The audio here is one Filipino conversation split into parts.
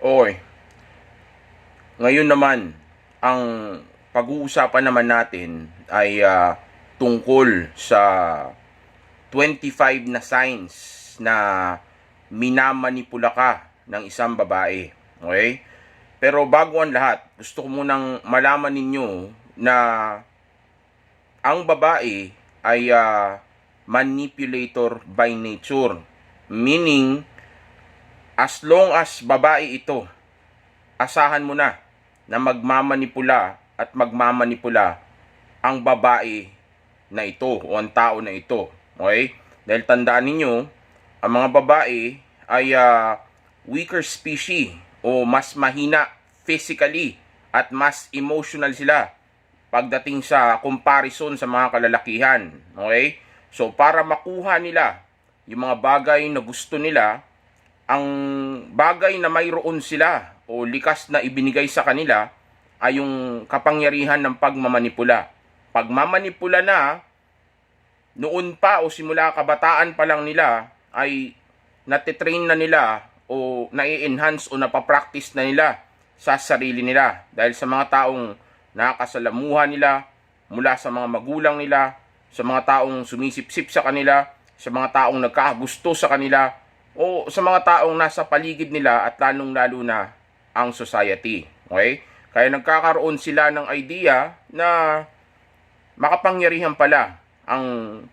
Okay. Ngayon naman, ang pag-uusapan naman natin ay tungkol sa 25 na signs na minamanipula ka ng isang babae. Okay? Pero bago ang lahat, gusto ko munang malaman ninyo na ang babae ay manipulator by nature. Meaning, as long as babae ito, asahan mo na magmamanipula at magmamanipula ang babae na ito o ang tao na ito. Okay? Dahil tandaan ninyo, ang mga babae ay weaker species o mas mahina physically at mas emotional sila pagdating sa comparison sa mga kalalakihan. Okay? So, para makuha nila yung mga bagay na gusto nila, ang bagay na mayroon sila o likas na ibinigay sa kanila ay yung kapangyarihan ng pagmamanipula. Pagmamanipula na, noon pa o simula kabataan pa lang nila, ay natitrain na nila o nai-enhance o napapractice na nila sa sarili nila. Dahil sa mga taong nakakasalamuhan nila, mula sa mga magulang nila, sa mga taong sumisipsip sa kanila, sa mga taong nagkakagusto sa kanila, o sa mga taong nasa paligid nila at lalong-lalo na ang society. Okay? Kaya nagkakaroon sila ng idea na makapangyarihan pala ang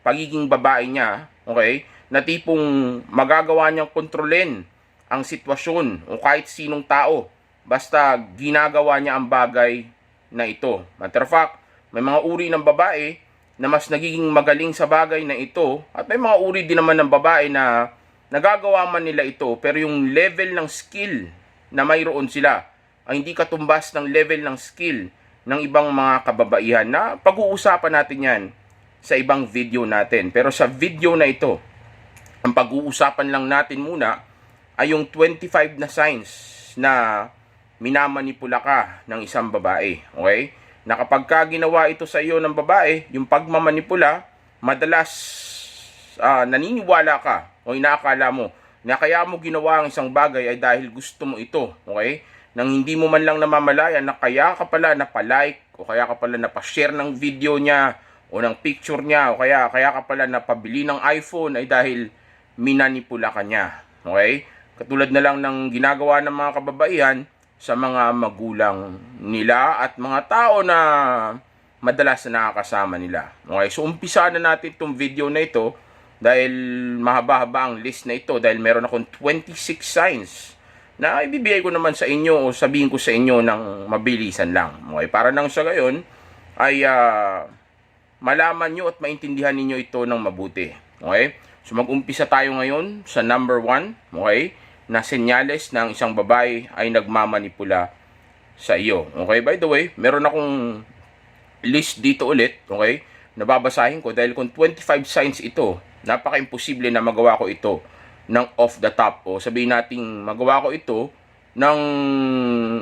pagiging babae niya, okay? Na tipong magagawa niyang kontrolin ang sitwasyon o kahit sinong tao basta ginagawa niya ang bagay na ito. Matter of fact, may mga uri ng babae na mas nagiging magaling sa bagay na ito at may mga uri din naman ng babae na nagagawa man nila ito pero yung level ng skill na mayroon sila ay hindi katumbas ng level ng skill ng ibang mga kababaihan na pag-uusapan natin yan sa ibang video natin. Pero sa video na ito, ang pag-uusapan lang natin muna ay yung 25 na signs na minamanipula ka ng isang babae. Okay? Na kapag ka ginawa ito sa iyo ng babae, yung pagmamanipula, madalas naniniwala ka o inaakala mo na kaya mo ginawa ang isang bagay ay dahil gusto mo ito, okay? Nang hindi mo man lang namamalayan na kaya ka pala napalike o kaya ka pala napashare ng video niya o ng picture niya o kaya ka pala napabili ng iPhone ay dahil minanipula ka niya, okay? Katulad na lang ng ginagawa ng mga kababaihan sa mga magulang nila at mga tao na madalas na nakakasama nila. Okay, so umpisa na natin itong video na ito dahil mahaba-haba ang list na ito dahil meron akong 26 signs na ibibigay ko naman sa inyo o sabihin ko sa inyo ng mabilisan lang. Okay, para nang sa gayon ay malaman nyo at maintindihan ninyo ito ng mabuti. Okay, so mag-umpisa tayo ngayon sa number 1, okay, na senyales ng isang babae ay nagmamanipula sa iyo. Okay, by the way, meron akong list dito ulit, okay, nababasahin ko dahil kung 25 signs ito, napaka-imposible na magawa ko ito ng off the top o sabihin nating magawa ko ito ng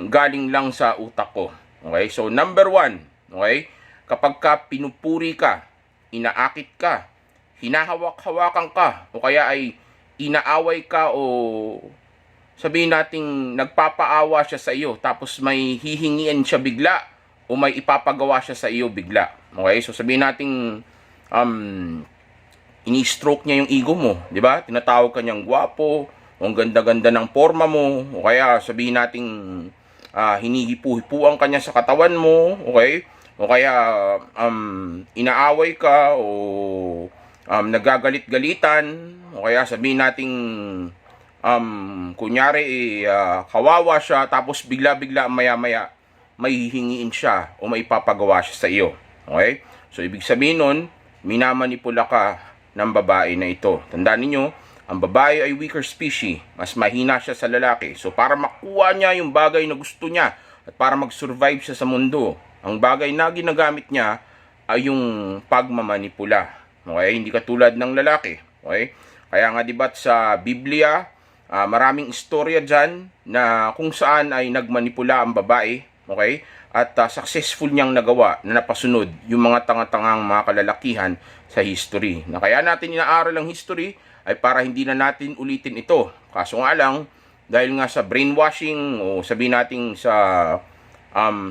galing lang sa utak ko. Okay? So number 1, okay? Kapag ka pinupuri ka, inaakit ka, hinahawak-hawakan ka o kaya ay inaaway ka o sabihin nating nagpapaawa siya sa iyo tapos may hihingian siya bigla o may ipapagawa siya sa iyo bigla. Okay? So sabihin nating ini-stroke niya yung ego mo, di ba? Tinatawag ka niyang gwapo, o ang ganda-ganda ng forma mo, o kaya sabihin nating hinihipu-hipuan ka niya sa katawan mo, okay? O kaya inaaway ka o nagagalit-galitan, o kaya sabihin nating kunyari kawawa siya tapos bigla-bigla maya-maya may hihingiin siya o may papagawa siya sa iyo. Okay? So ibig sabihin nun, minamanipula ka ng babae na ito. Tandaan niyo, ang babae ay weaker species, mas mahina siya sa lalaki. So para makuha niya yung bagay na gusto niya at para mag-survive siya sa mundo, ang bagay na ginagamit niya ay yung pagmamanipula. Okay? Hindi katulad ng lalaki. Okay? Kaya nga diba sa Biblia, maraming istorya dyan na kung saan ay nagmanipula ang babae, okay? At successful niyang nagawa na napasunod yung mga tanga-tangang mga kalalakihan sa history. Na kaya natin inaaral ang history ay para hindi na natin ulitin ito. Kaso nga lang, dahil nga sa brainwashing o sabihin natin sa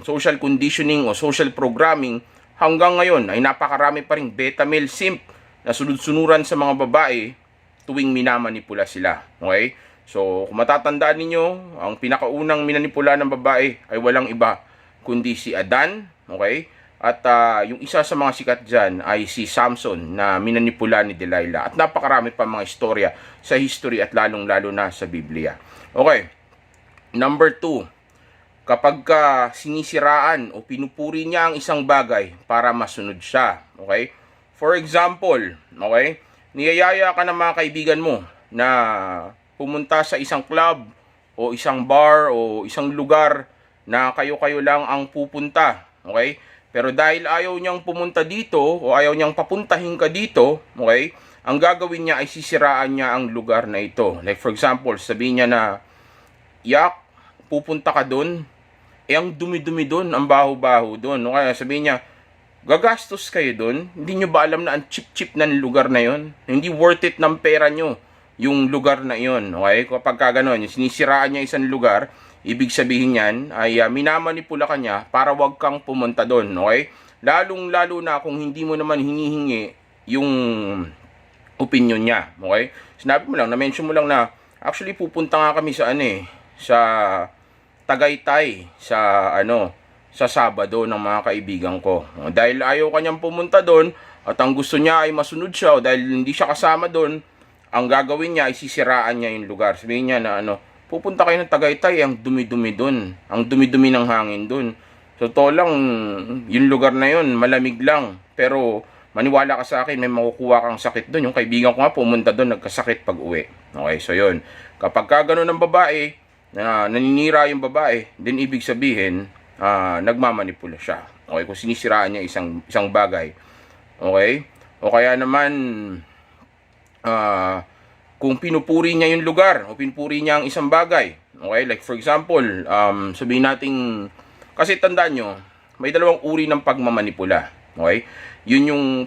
social conditioning o social programming, hanggang ngayon ay napakarami pa ring beta male simp na sunod-sunuran sa mga babae tuwing minamanipula sila. Okay? So, kung matatandaan ninyo, ang pinakaunang minanipula ng babae ay walang iba kundi si Adan. Okay? At yung isa sa mga sikat dyan ay si Samson na minanipula ni Delilah. At napakarami pa mga istorya sa history at lalong-lalo na sa Biblia. Okay. Number 2. Kapag sinisiraan o pinupuri niya ang isang bagay para masunod siya. Okay? For example, okay, niyayaya ka ng mga kaibigan mo na pumunta sa isang club o isang bar o isang lugar na kayo-kayo lang ang pupunta. Okay? Pero dahil ayaw niyang pumunta dito o ayaw niyang papuntahin ka dito, okay, ang gagawin niya ay sisiraan niya ang lugar na ito. Like for example, sabihin niya na, yak, pupunta ka doon, ang dumi-dumi doon, ang baho-baho doon. O kaya sabihin niya, gagastos kayo doon, hindi nyo ba alam na ang cheap-cheap ng lugar na yon? Hindi worth it ng pera nyo yung lugar na yon. Okay? Kapag gano'n, sinisiraan niya isang lugar, ibig sabihin niyan ay minamanipula ka niya para wag kang pumunta doon. Okay? Lalong-lalo na kung hindi mo naman hinihingi yung opinion niya. Okay? Sinabi mo lang, na-mention mo lang na actually pupunta nga kami sa sa Tagaytay sa Sabado ng mga kaibigan ko. Dahil ayaw kanyang pumunta doon at ang gusto niya ay masunod siya o dahil hindi siya kasama doon, ang gagawin niya ay sisiraan niya yung lugar. Sabihin niya na pupunta kayo ng Tagaytay, ang dumi-dumi doon. Ang dumi-dumi ng hangin doon. Totoo lang, yung lugar na yun, malamig lang. Pero maniwala ka sa akin, may makukuha kang sakit doon. Yung kaibigan ko nga pumunta doon, nagkasakit pag uwi. Okay, so yun. Kapag gano'n ng babae, naninira yung babae, din ibig sabihin, nagmamanipula siya. Okay, kung sinisiraan niya isang bagay. Okay? O kaya naman, kung pinupuri niya yung lugar o pinupuri niya ang isang bagay. Okay? Like for example, sabihin natin, kasi tandaan nyo, may dalawang uri ng pagmamanipula. Okay?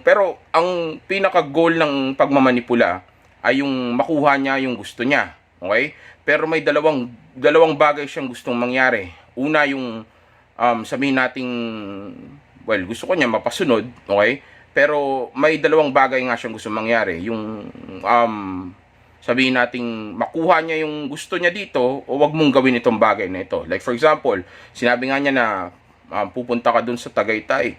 Pero ang pinaka-goal ng pagmamanipula ay yung makuha niya yung gusto niya. Okay? Pero may dalawang bagay siyang gustong mangyari. Una yung sabihin nating, gusto ko niya mapasunod, okay? Pero may dalawang bagay nga siyang gusto mangyari. Yung sabihin nating makuha niya yung gusto niya dito o wag mong gawin itong bagay na ito. Like for example, sinabi nga niya na pupunta ka dun sa Tagaytay.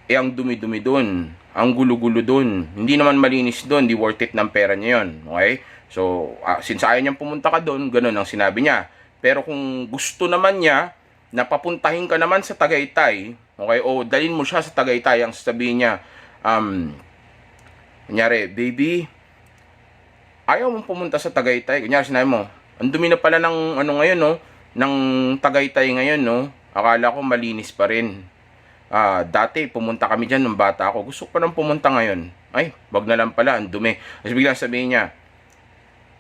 Ang dumi-dumi dun, ang gulo-gulo dun, hindi naman malinis dun, di worth it ng pera niya yun. Okay? So, since ayaw niyang pumunta ka dun, ganun ang sinabi niya. Pero kung gusto naman niya na papuntahin ka naman sa Tagaytay, okay, o dalhin mo siya sa Tagaytay, ang sasabihin niya, kunyari, baby, ayaw mong pumunta sa Tagaytay. Kunyari, sinabi mo, ang dumi na pala ng ngayon, no? Ng Tagaytay ngayon, no? Akala ko malinis pa rin. Dati, pumunta kami dyan nung bata ako. Gusto ko pa nang pumunta ngayon. Ay, wag na lang pala, ang dumi. Kasi biglang sabihin niya,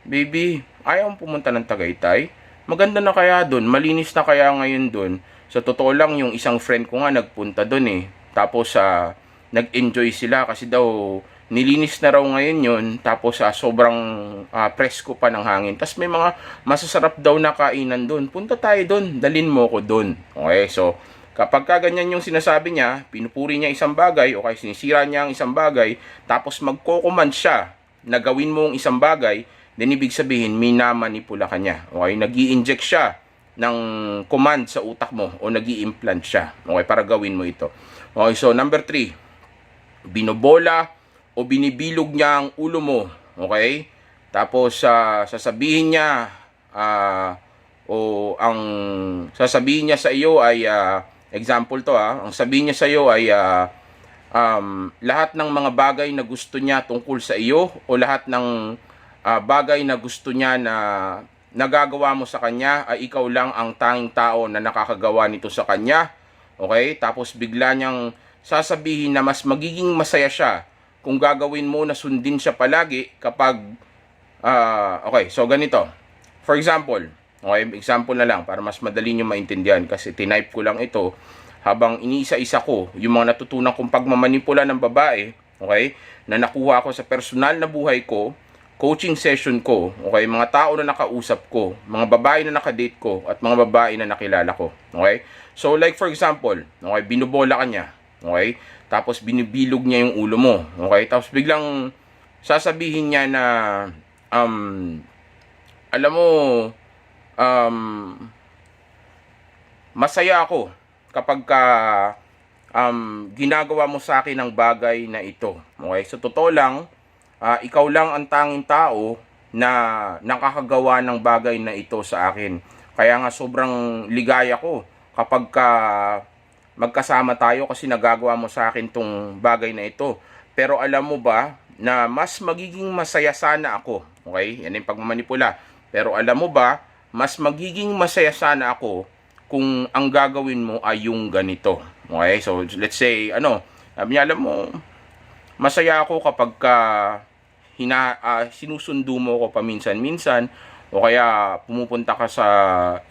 baby, ayaw mong pumunta ng Tagaytay? Maganda na kaya doon, malinis na kaya ngayon doon. Sa totoo lang, yung isang friend ko nga nagpunta doon eh. Tapos nag-enjoy sila kasi daw nilinis na raw ngayon yun. Tapos sobrang presko pa ng hangin. Tapos may mga masasarap daw na kainan doon. Punta tayo doon, dalin mo ko doon. Okay, so kapag ganyan yung sinasabi niya, pinupuri niya isang bagay o kaya sinisira niya ang isang bagay, tapos magko-command siya na gawin mo ang isang bagay, then ibig sabihin, minamanipula ka niya. Okay? Nag-i-inject siya ng command sa utak mo o nag-i-implant siya. Okay? Para gawin mo ito. Okay, so number 3. Binobola o binibilog niya ang ulo mo. Okay? Tapos, sasabihin niya o ang sasabihin niya sa iyo ay, example to ang sabihin niya sa iyo ay, lahat ng mga bagay na gusto niya tungkol sa iyo o lahat ng bagay na gusto niya na nagagawa mo sa kanya ay ikaw lang ang tanging tao na nakakagawa nito sa kanya. Okay? Tapos bigla niyang sasabihin na mas magiging masaya siya kung gagawin mo na sundin siya palagi kapag okay, so ganito. For example, okay, example na lang para mas madali niyo maintindihan kasi tinype ko lang ito habang iniisa-isa ko yung mga natutunan kong pagmamanipula ng babae, okay, na nakuha ko sa personal na buhay ko coaching session ko, okay, mga tao na nakausap ko, mga babae na nakadate ko, at mga babae na nakilala ko, okay? So, like for example, okay, binubola ka niya, okay? Tapos binibilog niya yung ulo mo, okay? Tapos biglang sasabihin niya na, alam mo, um, masaya ako kapag ginagawa mo sa akin ang bagay na ito, okay? So, totoo lang, ikaw lang ang tanging tao na nakakagawa ng bagay na ito sa akin. Kaya nga sobrang ligaya ko kapag magkasama tayo kasi nagagawa mo sa akin tong bagay na ito. Pero alam mo ba na mas magiging masaya sana ako, okay? Yan yung pagmamanipula. Pero alam mo ba, mas magiging masaya sana ako kung ang gagawin mo ay yung ganito. Okay? So, let's say, sabi niya, alam mo, masaya ako kapag sinusundo mo ko paminsan-minsan o kaya pumupunta ka sa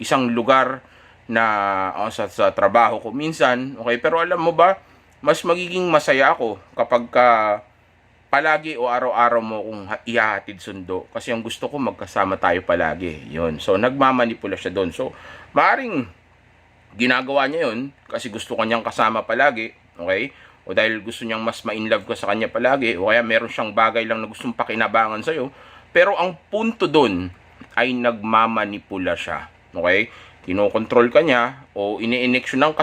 isang lugar na sa trabaho ko minsan, okay? Pero alam mo ba, mas magiging masaya ako kapag palagi o araw-araw mo kung ihahatid sundo kasi ang gusto ko magkasama tayo palagi. Yun. So, nagmamanipula siya doon. So, maaring ginagawa niya yun kasi gusto kanyang kasama palagi, okay? O dahil gusto niyang mas ma-inlove ka sa kanya palagi, o kaya meron siyang bagay lang na gustong pakinabangan sa'yo. Pero ang punto doon ay nagmamanipula siya. Okay? Kinokontrol ka niya o ini-injeksyonan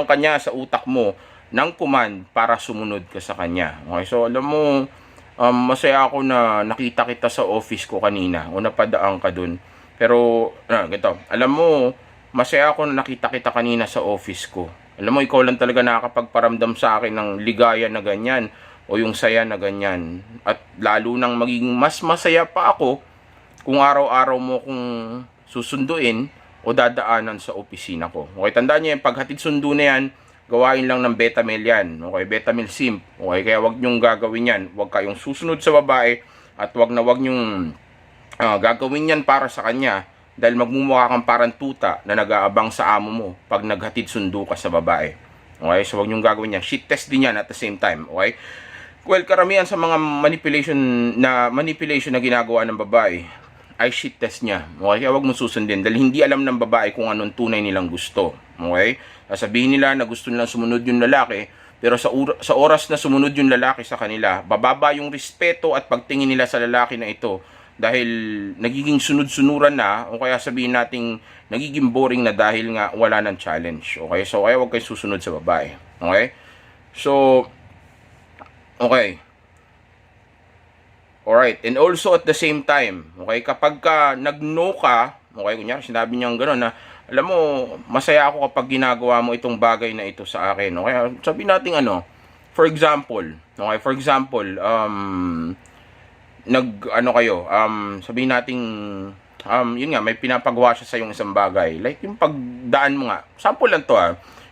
ka niya sa utak mo ng command para sumunod ka sa kanya. Okay? So alam mo, masaya ako na nakita kita sa office ko kanina o napadaan ka doon. Pero, ganito, alam mo, masaya ako na nakita kita kanina sa office ko. Alam mo, ikaw lang talaga nakakapagparamdam sa akin ng ligaya na ganyan o yung saya na ganyan. At lalo nang magiging mas masaya pa ako kung araw-araw mo kung susunduin o dadaanan sa opisina ko. Okay, tandaan niyo yung paghatid sundo na yan, gawain lang ng Betamel yan. Okay, Betamel simp. Okay, kaya wag nyong gagawin yan. Wag kayong susunod sa babae at wag nyong gagawin yan para sa kanya. Dahil magmumukha kang parang tuta na nag-aabang sa amo mo pag naghatid sundo ka sa babae. Okay? So, huwag niyong gagawin yan. Shit test din yan at the same time. Okay? Well, karamihan sa mga manipulation na ginagawa ng babae ay shit test niya. Okay? Kaya huwag mong susundin. Dahil hindi alam ng babae kung anong tunay nilang gusto. Okay? Sasabihin nila na gusto nilang sumunod yung lalaki, pero sa oras na sumunod yung lalaki sa kanila, bababa yung respeto at pagtingin nila sa lalaki na ito dahil nagiging sunod-sunuran na o kaya sabihin nating nagiging boring na dahil nga wala ng challenge. Okay? So, kaya huwag kayo susunod sa babae. Okay? So, okay. Alright. And also at the same time, okay, kapag nag-no ka, okay, kunyari, sinabi niya gano'n na, alam mo, masaya ako kapag ginagawa mo itong bagay na ito sa akin. Okay? Sabihin natin for example, sabihin nating yun nga, may pinapagawa siya sa yung isang bagay, like yung pagdaan mo nga, sample lang to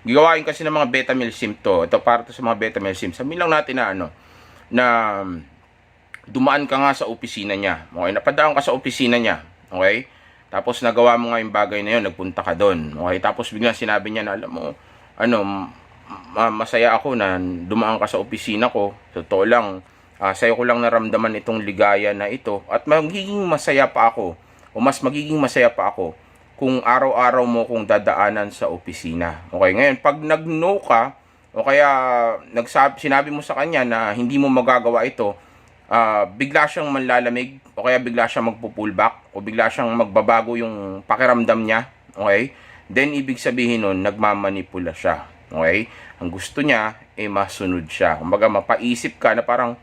gigawain kasi ng mga Betamel simp to, ito para to sa mga Betamel simp. Sabihin lang natin na dumaan ka nga sa opisina niya, okay, napadaan ka sa opisina niya, okay, tapos nagawa mo nga yung bagay na yun, nagpunta ka doon, okay, tapos biglang sinabi niya na, alam mo, masaya ako na dumaan ka sa opisina ko, totoo lang, sa'yo ko lang naramdaman itong ligaya na ito at magiging masaya pa ako o mas magiging masaya pa ako kung araw-araw mo kung dadaanan sa opisina. Okay, ngayon pag nag-no ka o kaya sinabi mo sa kanya na hindi mo magagawa ito, bigla siyang manlalamig o kaya bigla siyang magpo-pullback o bigla siyang magbabago yung pakiramdam niya. Okay? Then ibig sabihin nun, nagmamanipula siya. Okay? Ang gusto niya masunod siya. Kumbaga mapaisip ka na parang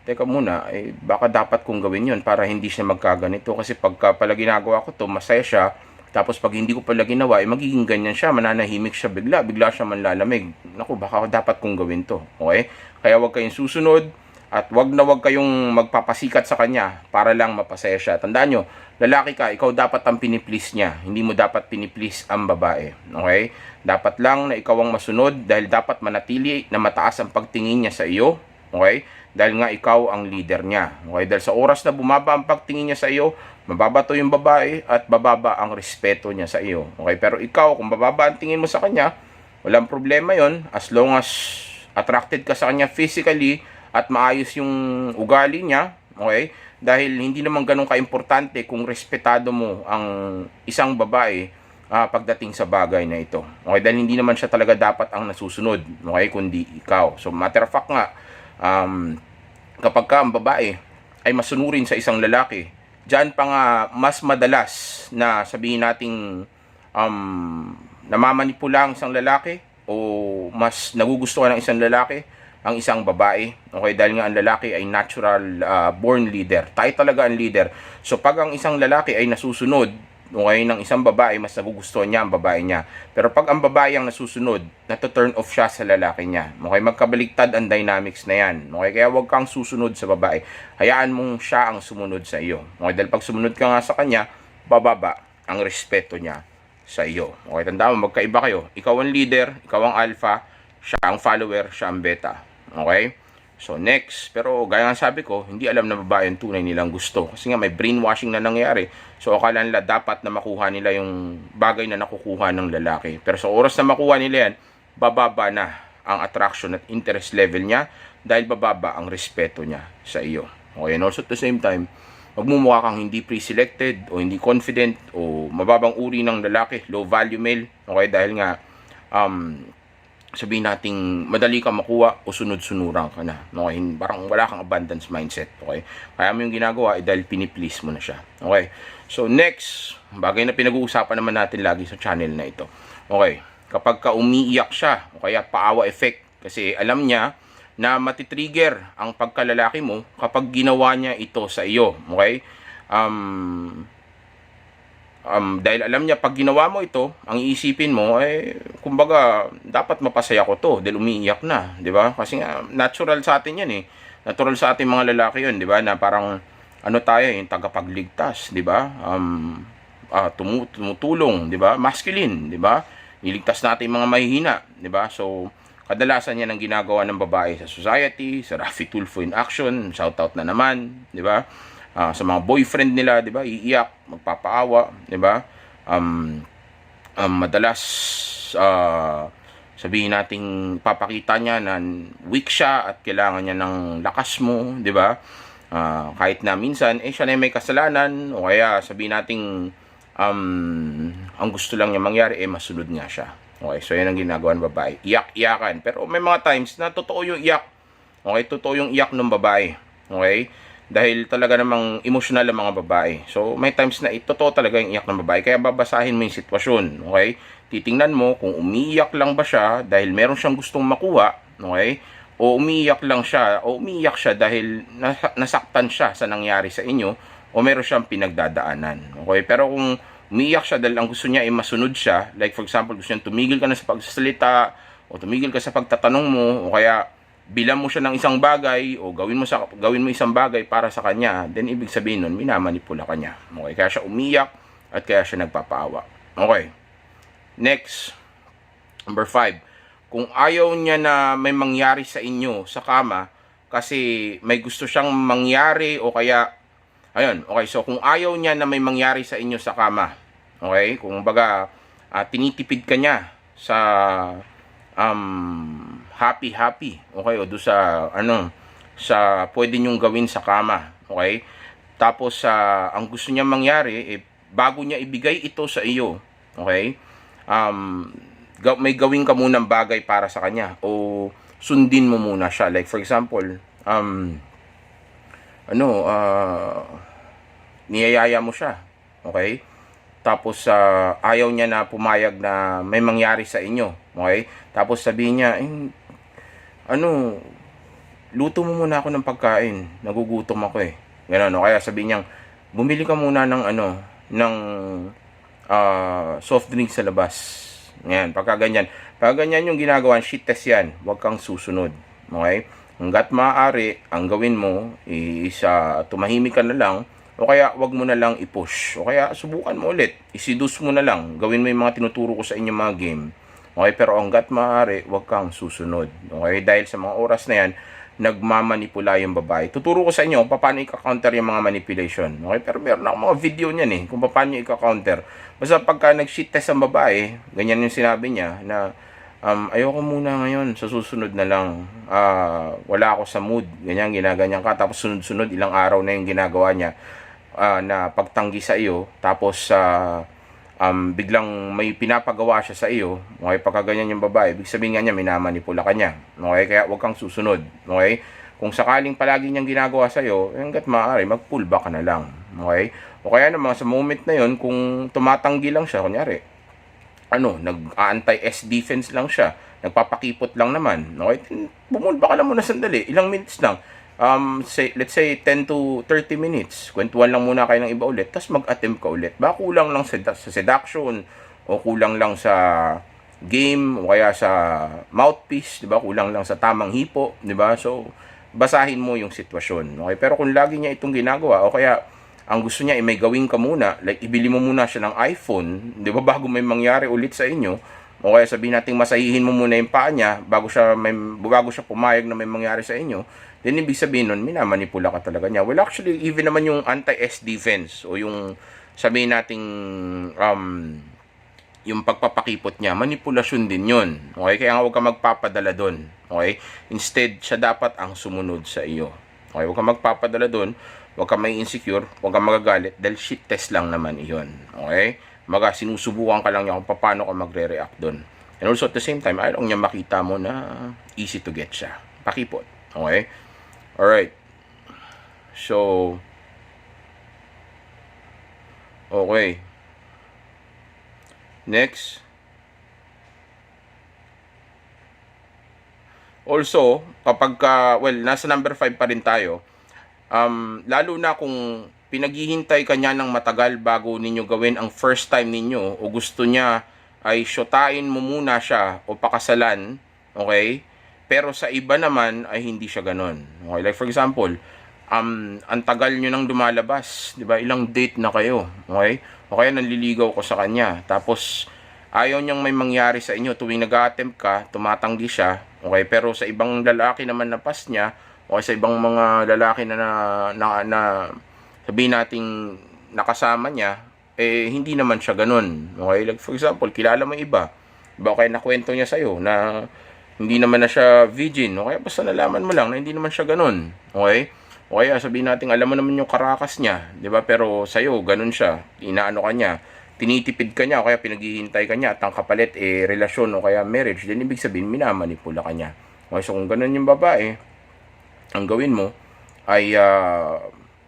teka muna, baka dapat kong gawin yon para hindi siya magkaganito. Kasi pagka pala ginagawa ko to, masaya siya. Tapos pag hindi ko pala ginawa, magiging ganyan siya, mananahimik siya bigla siya manlalamig. Naku, baka dapat kong gawin to. Okay? Kaya wag kayong susunod at wag kayong magpapasikat sa kanya para lang mapasaya siya. Tandaan nyo, lalaki ka, ikaw dapat ang piniplease niya. Hindi mo dapat piniplease ang babae. Okay? Dapat lang na ikaw ang masunod dahil dapat manatili na mataas ang pagtingin niya sa iyo. Okay? Dahil nga ikaw ang leader niya. Okay? Dahil sa oras na bumaba ang pagtingin niya sa iyo, mababato yung babae at bababa ang respeto niya sa iyo. Okay? Pero ikaw, kung bababa ang tingin mo sa kanya, walang problema yon as long as attracted ka sa kanya physically at maayos yung ugali niya. Okay? dahil hindi naman ganun kaimportante kung respetado mo ang isang babae pagdating sa bagay na ito. Okay, dahil hindi naman siya talaga dapat ang nasusunod, okay, kundi ikaw. So matter of fact nga, kapag ka ang babae ay masunurin sa isang lalaki, diyan pa nga mas madalas na sabihin nating namamanipula ang isang lalaki o mas nagugustuhan ng isang lalaki ang isang babae. Okay, dahil nga ang lalaki ay natural born leader. Tayo talaga ang leader. So pag ang isang lalaki ay nasusunod, okay, ng isang babae, mas nagugustuhan niya ang babae niya. Pero pag ang babae ang nasusunod, nato-turn off siya sa lalaki niya. Okay, magkabaliktad ang dynamics na yan. Okay, kaya huwag kang susunod sa babae. Hayaan mong siya ang sumunod sa iyo. Okay, dahil pag sumunod ka nga sa kanya, bababa ang respeto niya sa iyo. Okay, tandaan mo, magkaiba kayo. Ikaw ang leader, ikaw ang alpha, siya ang follower, siya ang beta. Okay? So next, pero gaya nga sabi ko, hindi alam na babae ang tunay nilang gusto. Kasi nga may brainwashing na nangyari. So akala nila dapat na makuha nila yung bagay na nakukuha ng lalaki. Pero sa oras na makuha nila yan, bababa na ang attraction at interest level niya dahil bababa ang respeto niya sa iyo. Okay, and also at the same time, magmumukha kang hindi pre-selected o hindi confident o mababang uri ng lalaki, low value male. Okay, dahil nga sabihin nating madali ka makuha o sunod-sunuran ka na. Okay? Parang wala kang abundance mindset. Okay? Kaya mo yung ginagawa dahil piniplease mo na siya. Okay? So next, bagay na pinag-uusapan naman natin lagi sa channel na ito. Okay? Kapag ka umiiyak siya o kaya paawa effect, kasi alam niya na matitrigger ang pagkalalaki mo kapag ginawa niya ito sa iyo. Okay? Dahil alam niya pag ginawa mo ito, ang iisipin mo kumbaga dapat mapasaya ko to dahil umiiyak na, 'di ba? Kasi nga natural sa atin 'yan eh. Natural sa ating mga lalaki 'yun, 'di ba? Na parang ano tayo, yung tagapagligtas, 'di ba? Tumutulong, 'di ba? Masculine, 'di ba? Iligtas natin mga mahihina, 'di ba? So kadalasan 'yan ang ginagawa ng babae sa society, sa Rafi Tulfo in action, shout out na naman, 'di ba? Sa mga boyfriend nila, 'di ba? Iiyak, magpapaawa, 'di ba? Madalas sabihin nating papakita niya na weak siya at kailangan niya ng lakas mo, 'di ba? Kahit na minsan siya na may kasalanan o kaya sabihin nating ang gusto lang niya mangyari masunod nga siya. Okay, so yan ang ginagawa ng babae. Iyak-iyakan. Pero may mga times na totoo yung iyak. Okay, totoo yung iyak ng babae. Okay? Dahil talaga namang emotional ang mga babae. So, may times na totoo talaga yung iyak ng babae. Kaya babasahin mo yung sitwasyon. Okay? Titingnan mo kung umiiyak lang ba siya dahil meron siyang gustong makuha. Okay? O umiiyak lang siya. O umiiyak siya dahil nasaktan siya sa nangyari sa inyo. O meron siyang pinagdadaanan. Okay? Pero kung umiiyak siya dahil ang gusto niya ay masunod siya. Like for example, gusto niya tumigil ka na sa pagsasalita. O tumigil ka sa pagtatanong mo. O kaya bilang mo siya ng isang bagay o gawin mo isang bagay para sa kanya, then ibig sabihin nun, minamanipula ka niya. Okay, kaya siya umiyak at kaya siya nagpapaawa. Okay. Next, number 5. Kung ayaw niya na may mangyari sa inyo sa kama kasi may gusto siyang mangyari o kaya ayun, okay, so kung ayaw niya na may mangyari sa inyo sa kama, okay, kung baga tinitipid ka niya sa happy, okay, o do sa sa pwede nyong gawin sa kama, okay? Tapos ang gusto niya mangyari bago niya ibigay ito sa iyo, okay? May gawin ka munang bagay para sa kanya o sundin mo muna siya. Like for example, niyayaya mo siya, okay? Tapos ayaw niya na pumayag na may mangyari sa inyo, okay? Tapos sabihin niya, luto mo muna ako ng pagkain, nagugutom ako Ganun, no? Kaya sabihin niya, bumili ka muna ng soft drink sa labas. Ngayon, pagka ganyan yung ginagawa, shit test yan, huwag kang susunod, okay? Hanggat maaari, ang gawin mo is tumahimik ka na lang, o kaya wag mo na lang i-push, o kaya subukan mo ulit, isidus mo na lang, gawin mo yung mga tinuturo ko sa inyo mga game, okay? Pero hanggat maaari, wag kang susunod, okay? Dahil sa mga oras na yan, nagmamanipula yung babae. Tuturo ko sa inyo kung paano i-counter yung mga manipulation, okay? Pero meron akong mga video niyan kung paano i-counter. Basta pagka nag-shit test ang babae, ganyan yung sinabi niya na ayoko muna ngayon, sa susunod na lang. Wala ako sa mood. Ganyan, ginaganyan ka. Tapos sunod-sunod, ilang araw na yung ginagawa niya na pagtanggi sa iyo. Tapos biglang may pinapagawa siya sa iyo. Okay, pagka ganyan yung babae, ibig sabihin nga niya, minamanipula ka niya. Okay, kaya huwag kang susunod. Okay, kung sakaling palagi niyang ginagawa sa iyo, hanggat maaari, mag-pull back ka na lang. Okay, o kaya naman sa moment na yon, kung tumatanggi lang siya, kunyari, nag-anti-S defense lang siya, nagpapakipot lang naman, okay, bumulba ka lang muna sandali, ilang minutes lang, let's say 10 to 30 minutes, kwentuhan lang muna kayo ng iba ulit, tapos mag-attempt ka ulit. Ba kulang lang sa seduction, o kulang lang sa game, o kaya sa mouthpiece, di ba? Kulang lang sa tamang hipo, di ba? So, basahin mo yung sitwasyon, okay? Pero kung lagi niya itong ginagawa, o kaya ang gusto niya ay may gawin ka muna, like ibili mo muna siya ng iPhone, di ba, bago may mangyari ulit sa inyo, o kaya sabihin natin masahihin mo muna yung paa niya bago siya pumayag na may mangyari sa inyo, then ibig sabihin nun, minamanipula ka talaga niya. Well, actually, even naman yung anti-S defense, o yung sabihin nating yung pagpapakipot niya, manipulasyon din yun. Okay? Kaya nga huwag ka magpapadala doon. Okay? Instead, siya dapat ang sumunod sa iyo. Okay? Huwag ka magpapadala doon. Huwag ka may insecure, huwag ka magagalit dahil shit test lang naman iyon. Okay? Sinusubukan ka lang niya kung paano ka magre-react doon. And also at the same time, ayaw niya makita mo na easy to get siya. Pakipot. Okay? Alright. So, okay. Next. Also, kapag nasa number 5 pa rin tayo, lalo na kung pinaghihintay ka niya ng matagal bago ninyo gawin ang first time ninyo, o gusto niya ay shotain mo muna siya o pakasalan, okay? Pero sa iba naman ay hindi siya ganon. Okay? Like for example, ang tagal nyo nang lumalabas, di ba? Ilang date na kayo, okay? O kaya nanliligaw ko sa kanya, tapos ayaw niyang may mangyari sa inyo tuwing nag-attempt ka, tumatanggi siya, okay? Pero sa ibang lalaki naman na pas niya, o sa ibang mga lalaki na sabihin nating nakasama niya, hindi naman siya ganun. Okay? Like for example, kilala mo iba. Diba, kaya nakwento niya sa'yo na hindi naman na siya virgin. Okay? Basta nalaman mo lang na hindi naman siya ganun. Okay? O kaya sabihin natin, alam mo naman yung karakas niya. Diba? Pero sa'yo, ganun siya. Inaano ka niya. Tinitipid ka niya, o kaya pinaghihintay ka niya, at ang kapalit, relasyon o kaya marriage. Then, ibig sabihin, minamanipula ka niya. Okay? So, kung ganun yung babae, ang gawin mo ay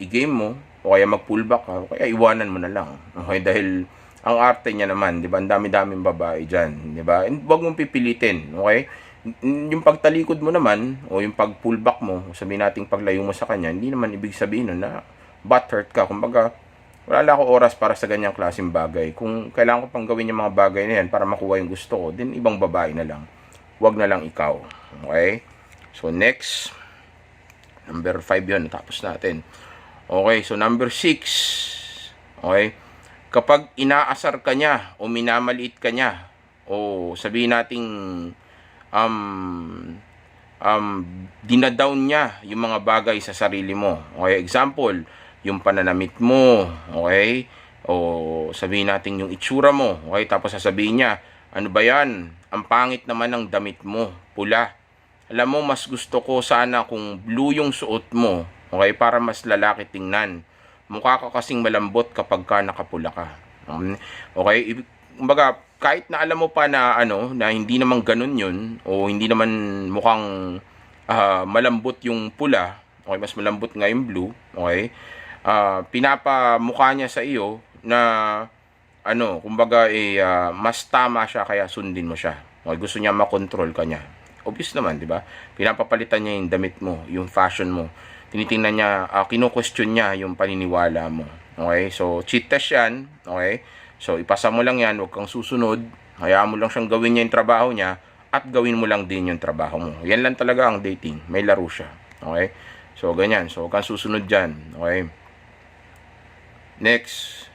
i-game mo, o kaya mag-pullback ka, o kaya iwanan mo na lang. Okay, dahil ang arte niya naman, 'di ba? Ang dami-daming babae diyan, 'di ba? And huwag mong pipilitin, okay? Yung pagtalikod mo naman o yung pag-pullback mo, sabihin nating paglayo mo sa kanya, hindi naman ibig sabihin nun na butthurt ka. Kumbaga, wala lang ako oras para sa ganyang klaseng bagay. Kung kailangan ko pang gawin yung mga bagay na yan para makuha yung gusto ko, then ibang babae na lang. Huwag na lang ikaw. Okay? So, next. Number 5 yun. Tapos natin. Okay, so number 6. Okay. Kapag inaasar ka niya o minamaliit ka niya, o sabihin nating dinadown niya yung mga bagay sa sarili mo. Okay, example, yung pananamit mo, okay? O sabihin natin yung itsura mo, okay? Tapos sasabihin niya, ano ba yan? Ang pangit naman ng damit mo, pula. Alam mo, mas gusto ko sana kung blue yung suot mo, okay? Para mas lalaki tingnan. Mukha ka kasing malambot kapag ka nakapula ka. Okay? Kumbaga, kahit na alam mo pa na na hindi naman ganun yun, o hindi naman mukhang malambot yung pula, okay? Mas malambot nga yung blue, okay? Pinapamukha niya sa iyo na kumbaga mas tama siya kaya sundin mo siya. Okay? Gusto niya makontrol ka niya. Obvious naman, di ba? Pinapapalitan niya yung damit mo, yung fashion mo. Tinitingnan niya, kino-question niya yung paniniwala mo. Okay? So, cheat test yan. Okay? So, ipasa mo lang yan, huwag kang susunod. Hayaan mo lang siyang gawin niya yung trabaho niya at gawin mo lang din yung trabaho mo. Yan lang talaga ang dating. May laro siya. Okay? So, ganyan. So, huwag kang susunod dyan. Okay? Next.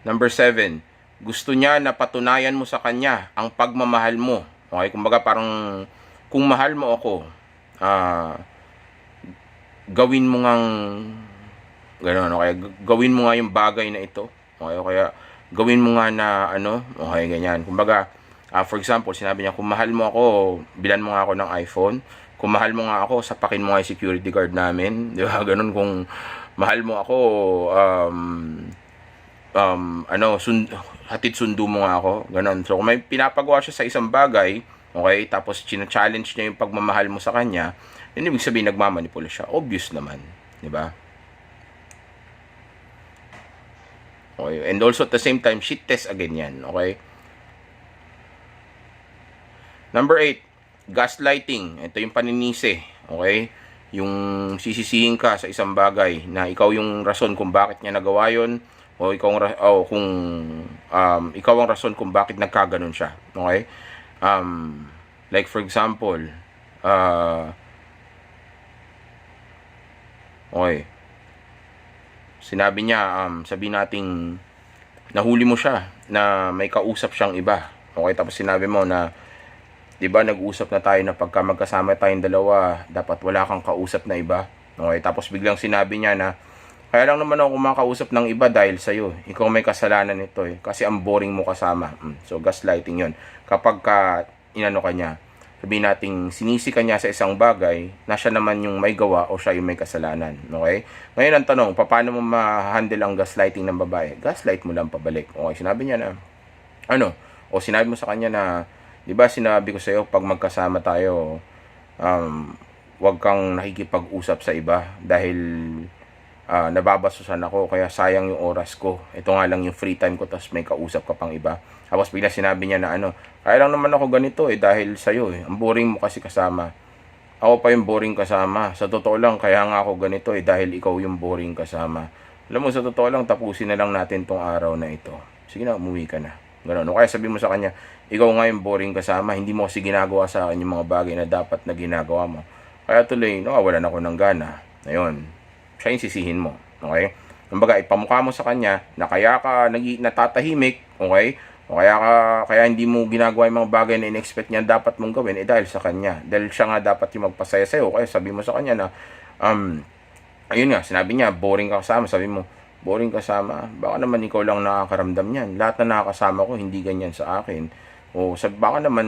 Number 7. Gusto niya na patunayan mo sa kanya ang pagmamahal mo. Okay, kumbaga parang kung mahal mo ako, gawin mo ngang gano'n, okay? Gawin mo nga yung bagay na ito. Okay, kaya gawin mo nga na okay, ganyan. Kumbaga, For example, sinabi niya, kung mahal mo ako, bilan mo nga ako ng iPhone. Kung mahal mo nga ako, sapakin mo nga yung security guard namin. Di ba? Ganun. Kung mahal mo ako, hatid sundo mo nga ako. Ganun. So, kung may pinapagawa siya sa isang bagay, okay, tapos challenge niya yung pagmamahal mo sa kanya, yun ibig sabihin nagmamanipula siya. Obvious naman. Di ba? Okay. And also at the same time, shit test again yan. Okay? Number 8, gaslighting. Ito yung paninisi. Okay? Yung sisisihin ka sa isang bagay na ikaw yung rason kung bakit niya nagawa yun, o ikaw kung ikaw ang rason kung bakit nagkaganon siya. Okay? Like for example, okay, sinabi niya, sabi nating nahuli mo siya na may kausap siyang iba. Okay, tapos sinabi mo na, di ba nag-usap na tayo na pagka magkasama tayong dalawa, dapat wala kang kausap na iba. Okay, tapos biglang sinabi niya na, kaya lang naman ako kumakausap ng iba dahil sa'yo. Ikaw may kasalanan nito eh. Kasi ang boring mo kasama. So, gaslighting yon. Kapag inano ka niya, sabihin nating sinisi ka niya sa isang bagay na siya naman yung may gawa o siya yung may kasalanan. Okay? Ngayon ang tanong, paano mo ma-handle ang gaslighting ng babae? Gaslight mo lang pabalik. Okay, sinabi niya na, o sinabi mo sa kanya na, di ba sinabi ko sa iyo, pag magkasama tayo, wag kang nakikipag-usap sa iba dahil nababasusan ako, kaya sayang yung oras ko. Ito nga lang yung free time ko, tapos may kausap ka pang iba. Tapos bigla sinabi niya na kaya lang naman ako ganito eh, dahil sa'yo eh. Ang boring mo kasi kasama. Ako pa yung boring kasama. Sa totoo lang, kaya nga ako ganito eh, dahil ikaw yung boring kasama. Alam mo, sa totoo lang, tapusin na lang natin tong araw na ito. Sige na, umuwi ka na. Ganun. O kaya sabi mo sa kanya, ikaw nga yung boring kasama, hindi mo kasi ginagawa sa akin yung mga bagay na dapat na ginagawa mo. Kaya tuloy, nawawalan ako ng gana. Ayun, siya yung sisihin mo. Okay? Kumbaga, ipamukha mo sa kanya na kaya ka natatahimik, okay? O kaya hindi mo ginagawa yung mga bagay na in-expect niya dapat mong gawin, dahil sa kanya. Dahil siya nga dapat yung magpasaya sa'yo. Kaya sabi mo sa kanya na, ayun nga, sinabi niya, boring ka kasama. Sabi mo, boring kasama? Baka naman ikaw lang nakakaramdam niyan. Lahat na nakakasama ko, hindi ganyan sa akin. O baka naman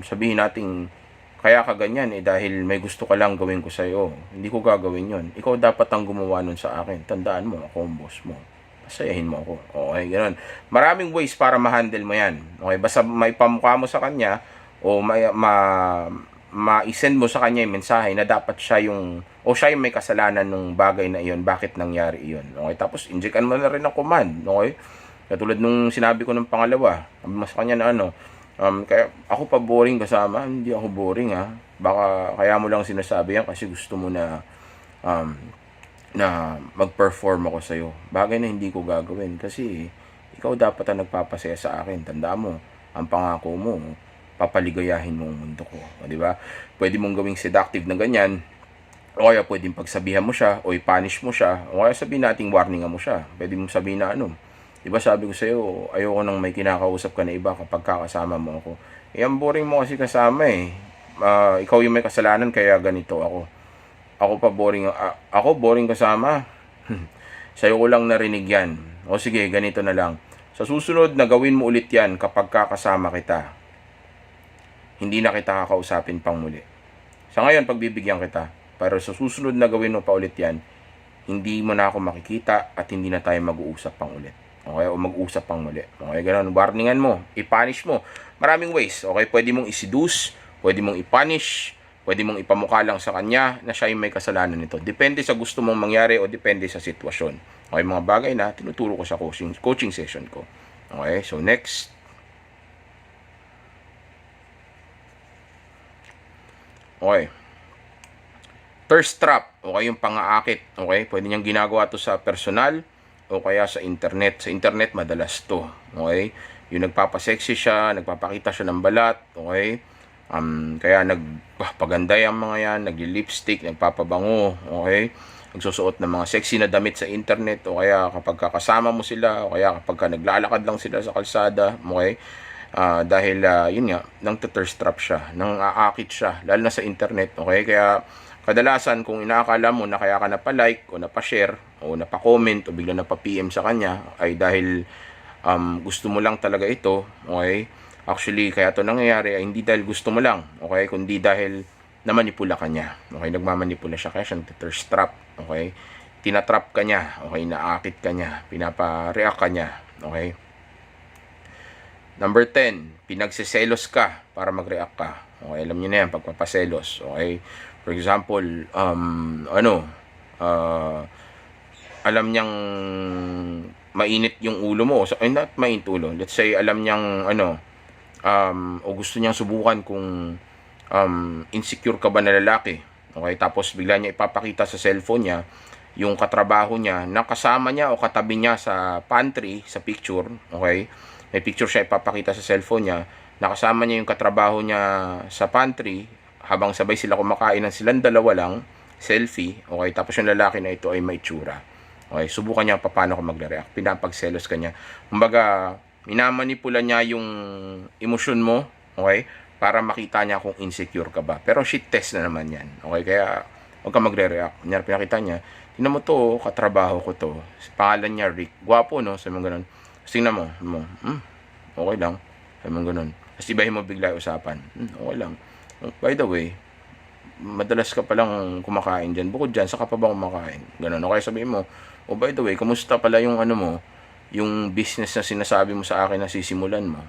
sabihin nating, kaya ka ganyan dahil may gusto ka lang gawin ko sa'yo. Hindi ko gagawin yon. Ikaw dapat ang gumawa nun sa akin. Tandaan mo, ako ang boss mo. Pasayahin mo ako. Okay, ganoon. Maraming ways para ma-handle mo yan. Okay, basta may pamukha mo sa kanya o ma-send mo sa kanya yung mensahe na dapat siya yung, o siya yung may kasalanan ng bagay na iyon, bakit nangyari iyon. Okay, tapos injectan mo na rin ang command. Okay, katulad nung sinabi ko ng pangalawa, sabi mo sa kanya na kaya ako pa boring kasama, hindi ako boring ha. Baka kaya mo lang sinasabi yan kasi gusto mo na na mag-perform ako sa iyo. Bagay na hindi ko gagawin kasi ikaw dapat ang nagpapasaya sa akin. Tandaan mo, ang pangako mo, papaligayahin mo ang mundo ko, di ba? Pwede mong gawing seductive na ganyan. O kaya pwedeng pagsabihan mo siya o i-punish mo siya. O kaya sabihin nating warningan mo siya. Pwede mong sabihin na diba sabi ko sa'yo, ayoko nang may kinakausap ka na iba kapag kakasama mo ako. Ang boring mo kasi kasama eh. Ikaw yung may kasalanan kaya ganito ako. Ako boring kasama. Sa'yo ko lang narinig yan. O sige, ganito na lang. Sa susunod na gawin mo ulit yan kapag kakasama kita. Hindi na kita kakausapin pang muli. Sa ngayon, pagbibigyan kita. Pero sa susunod na gawin mo pa ulit yan, hindi mo na ako makikita at hindi na tayo mag-uusap pang ulit. Okay, o mag-usap pang muli. Okay, ganun. Warningan mo, i-punish mo. Maraming ways. Okay, pwede mong i-seduce, pwede mong i-punish, pwede mong ipamukha lang sa kanya na siya yung may kasalanan nito. Depende sa gusto mong mangyari o depende sa sitwasyon. Okay, mga bagay na tinuturo ko sa coaching session ko. Okay, so next. Okay. Thirst trap. Okay, yung pang-aakit. Okay, pwede niyang ginagawa to sa personal o kaya sa internet. Sa internet, madalas to. Okay? Yung nagpapasexy siya, nagpapakita siya ng balat. Okay? Kaya nagpapaganday ang mga yan, nagli-lipstick, nagpapabango. Okay? Nagsusuot ng mga sexy na damit sa internet o kaya kapag kakasama mo sila o kaya kapag naglalakad lang sila sa kalsada. Okay? Dahil, yun nga, nang thirst trap siya, nang aakit siya, lalo na sa internet. Okay? Kaya, kadalasan kung inaakala mo na kaya ka napa-like o napa-share o napa-comment o bigla napa-PM sa kanya ay dahil gusto mo lang talaga ito, okay? Actually, kaya to nangyayari ay hindi dahil gusto mo lang, okay? Kundi dahil namanipula ka niya. Okay, nagmamanipula siya kaya siyang thirst trap, okay? Tinatrap ka niya, okay? Naakit ka niya, pinapa-react ka niya, okay? Number 10, pinagseselos ka para mag-react ka. Okay, alam niyo na yan, pagpapaselos. Okay, for example, alam niyang mainit yung ulo mo. So, not mainit ulo. Let's say, alam niyang, o gusto niyang subukan kung insecure ka ba na lalaki. Okay, tapos bigla niya ipapakita sa cellphone niya yung katrabaho niya na kasama niya o katabi niya sa pantry, sa picture. Okay, may picture siya ipapakita sa cellphone niya, nakasama niya yung katrabaho niya sa pantry, habang sabay sila kumakain ng silang dalawa lang, selfie, okay, tapos yung lalaki na ito ay may tsura. Okay, subukan niya paano ka magre-react, pinapagselos ka niya. Kumbaga, minamanipula niya yung emosyon mo, okay, para makita niya kung insecure ka ba. Pero shit test na naman yan, okay, kaya huwag ka magre-react. Kunyari, pinakita niya, tingnan mo to, katrabaho ko to, pangalan niya Rick, gwapo no, sabi mo ganun. Tingnan mo, okay lang. Sabi mo ganun. Tapos ibahin mo bigla usapan. Okay lang. By the way, madalas ka palang kumakain dyan. Bukod dyan, saka pa ba kumakain? Ganun. Okay, sabihin mo, by the way, kamusta pala yung mo, yung business na sinasabi mo sa akin na sisimulan mo?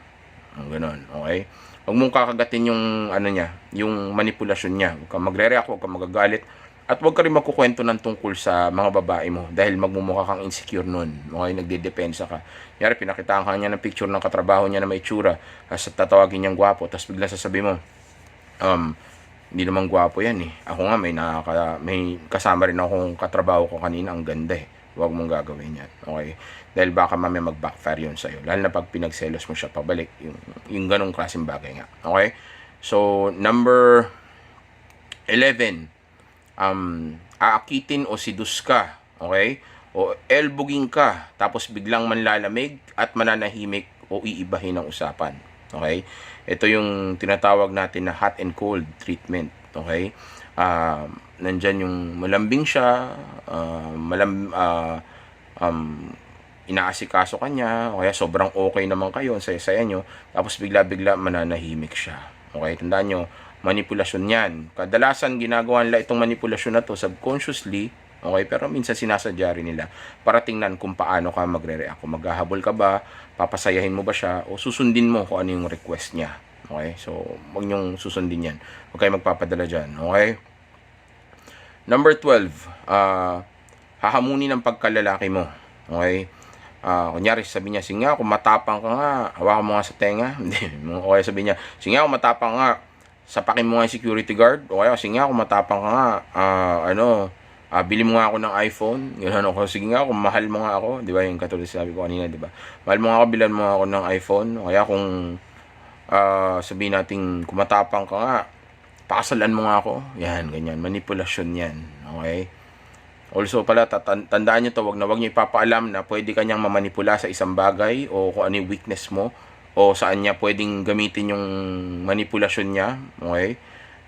Ganun. Okay? Huwag mong kakagatin yung niya, yung manipulasyon niya. Huwag kang magre-react, huwag kang magagalit. At huwag ka rin magkukwento ng tungkol sa mga babae mo dahil magmumukha kang insecure nun. Okay, nagdedepensa ka. Yari, pinakitaan ka niya ng picture ng katrabaho niya na may tsura. Tapos tatawagin niyang gwapo. Tapos bigla sasabihin mo, hindi naman gwapo yan eh. Ako nga may kasama rin akong katrabaho ko kanina. Ang ganda eh. Huwag mong gagawin yan. Okay? Dahil baka mamaya mag-backfire yun sa'yo. Lalo na pag pinagselos mo siya pabalik. Yung ganong klaseng bagay nga. Okay? So, number 11. Aakitin o sidus ka, okay? O elboging ka, tapos biglang manlalamig at mananahimik o iibahin ang usapan, okay? Ito yung tinatawag natin na hot and cold treatment, okay? Nandyan yung malambing siya, inaasikaso kanya, o kaya sobrang okay naman kayo, saya-saya nyo, tapos bigla-bigla mananahimik siya, okay? Tandaan nyo, manipulasyon yan. Kadalasan ginagawa nila itong manipulasyon na to subconsciously, okay, pero minsan sinasadya rin nila para tingnan kung paano ka magre-react. Kung maghahabol ka ba, papasayahin mo ba siya, o susundin mo kung ano yung request niya. Okay, so huwag niyong susundin yan. Huwag kayo magpapadala dyan. Okay? Number 12, hahamunin ng pagkalalaki mo. Okay? Kunyari, sabi niya, sige nga, kung matapang ka nga, hawakan mo nga sa tenga. Okay, sabi niya, sige nga, kung matapang nga, sapakin mo nga yung security guard, o kaya, sige nga, kung matapang ka nga, bili mo nga ako ng iPhone, gano'n ako, sige nga, kung mahal mo nga ako, di ba, yung katulad sabi ko kanina, di ba, mahal mo nga ako, bilan mo ako ng iPhone, o kaya kung, sabihin natin, kung matapang ka nga, pakasalan mo nga ako, yan, ganyan, manipulasyon yan, okay? Also pala, tandaan nyo to, wag nyo ipapaalam na pwede kanyang mamanipula sa isang bagay, o kung ano yung weakness mo, o saan niya pwedeng gamitin yung manipulasyon niya, okay?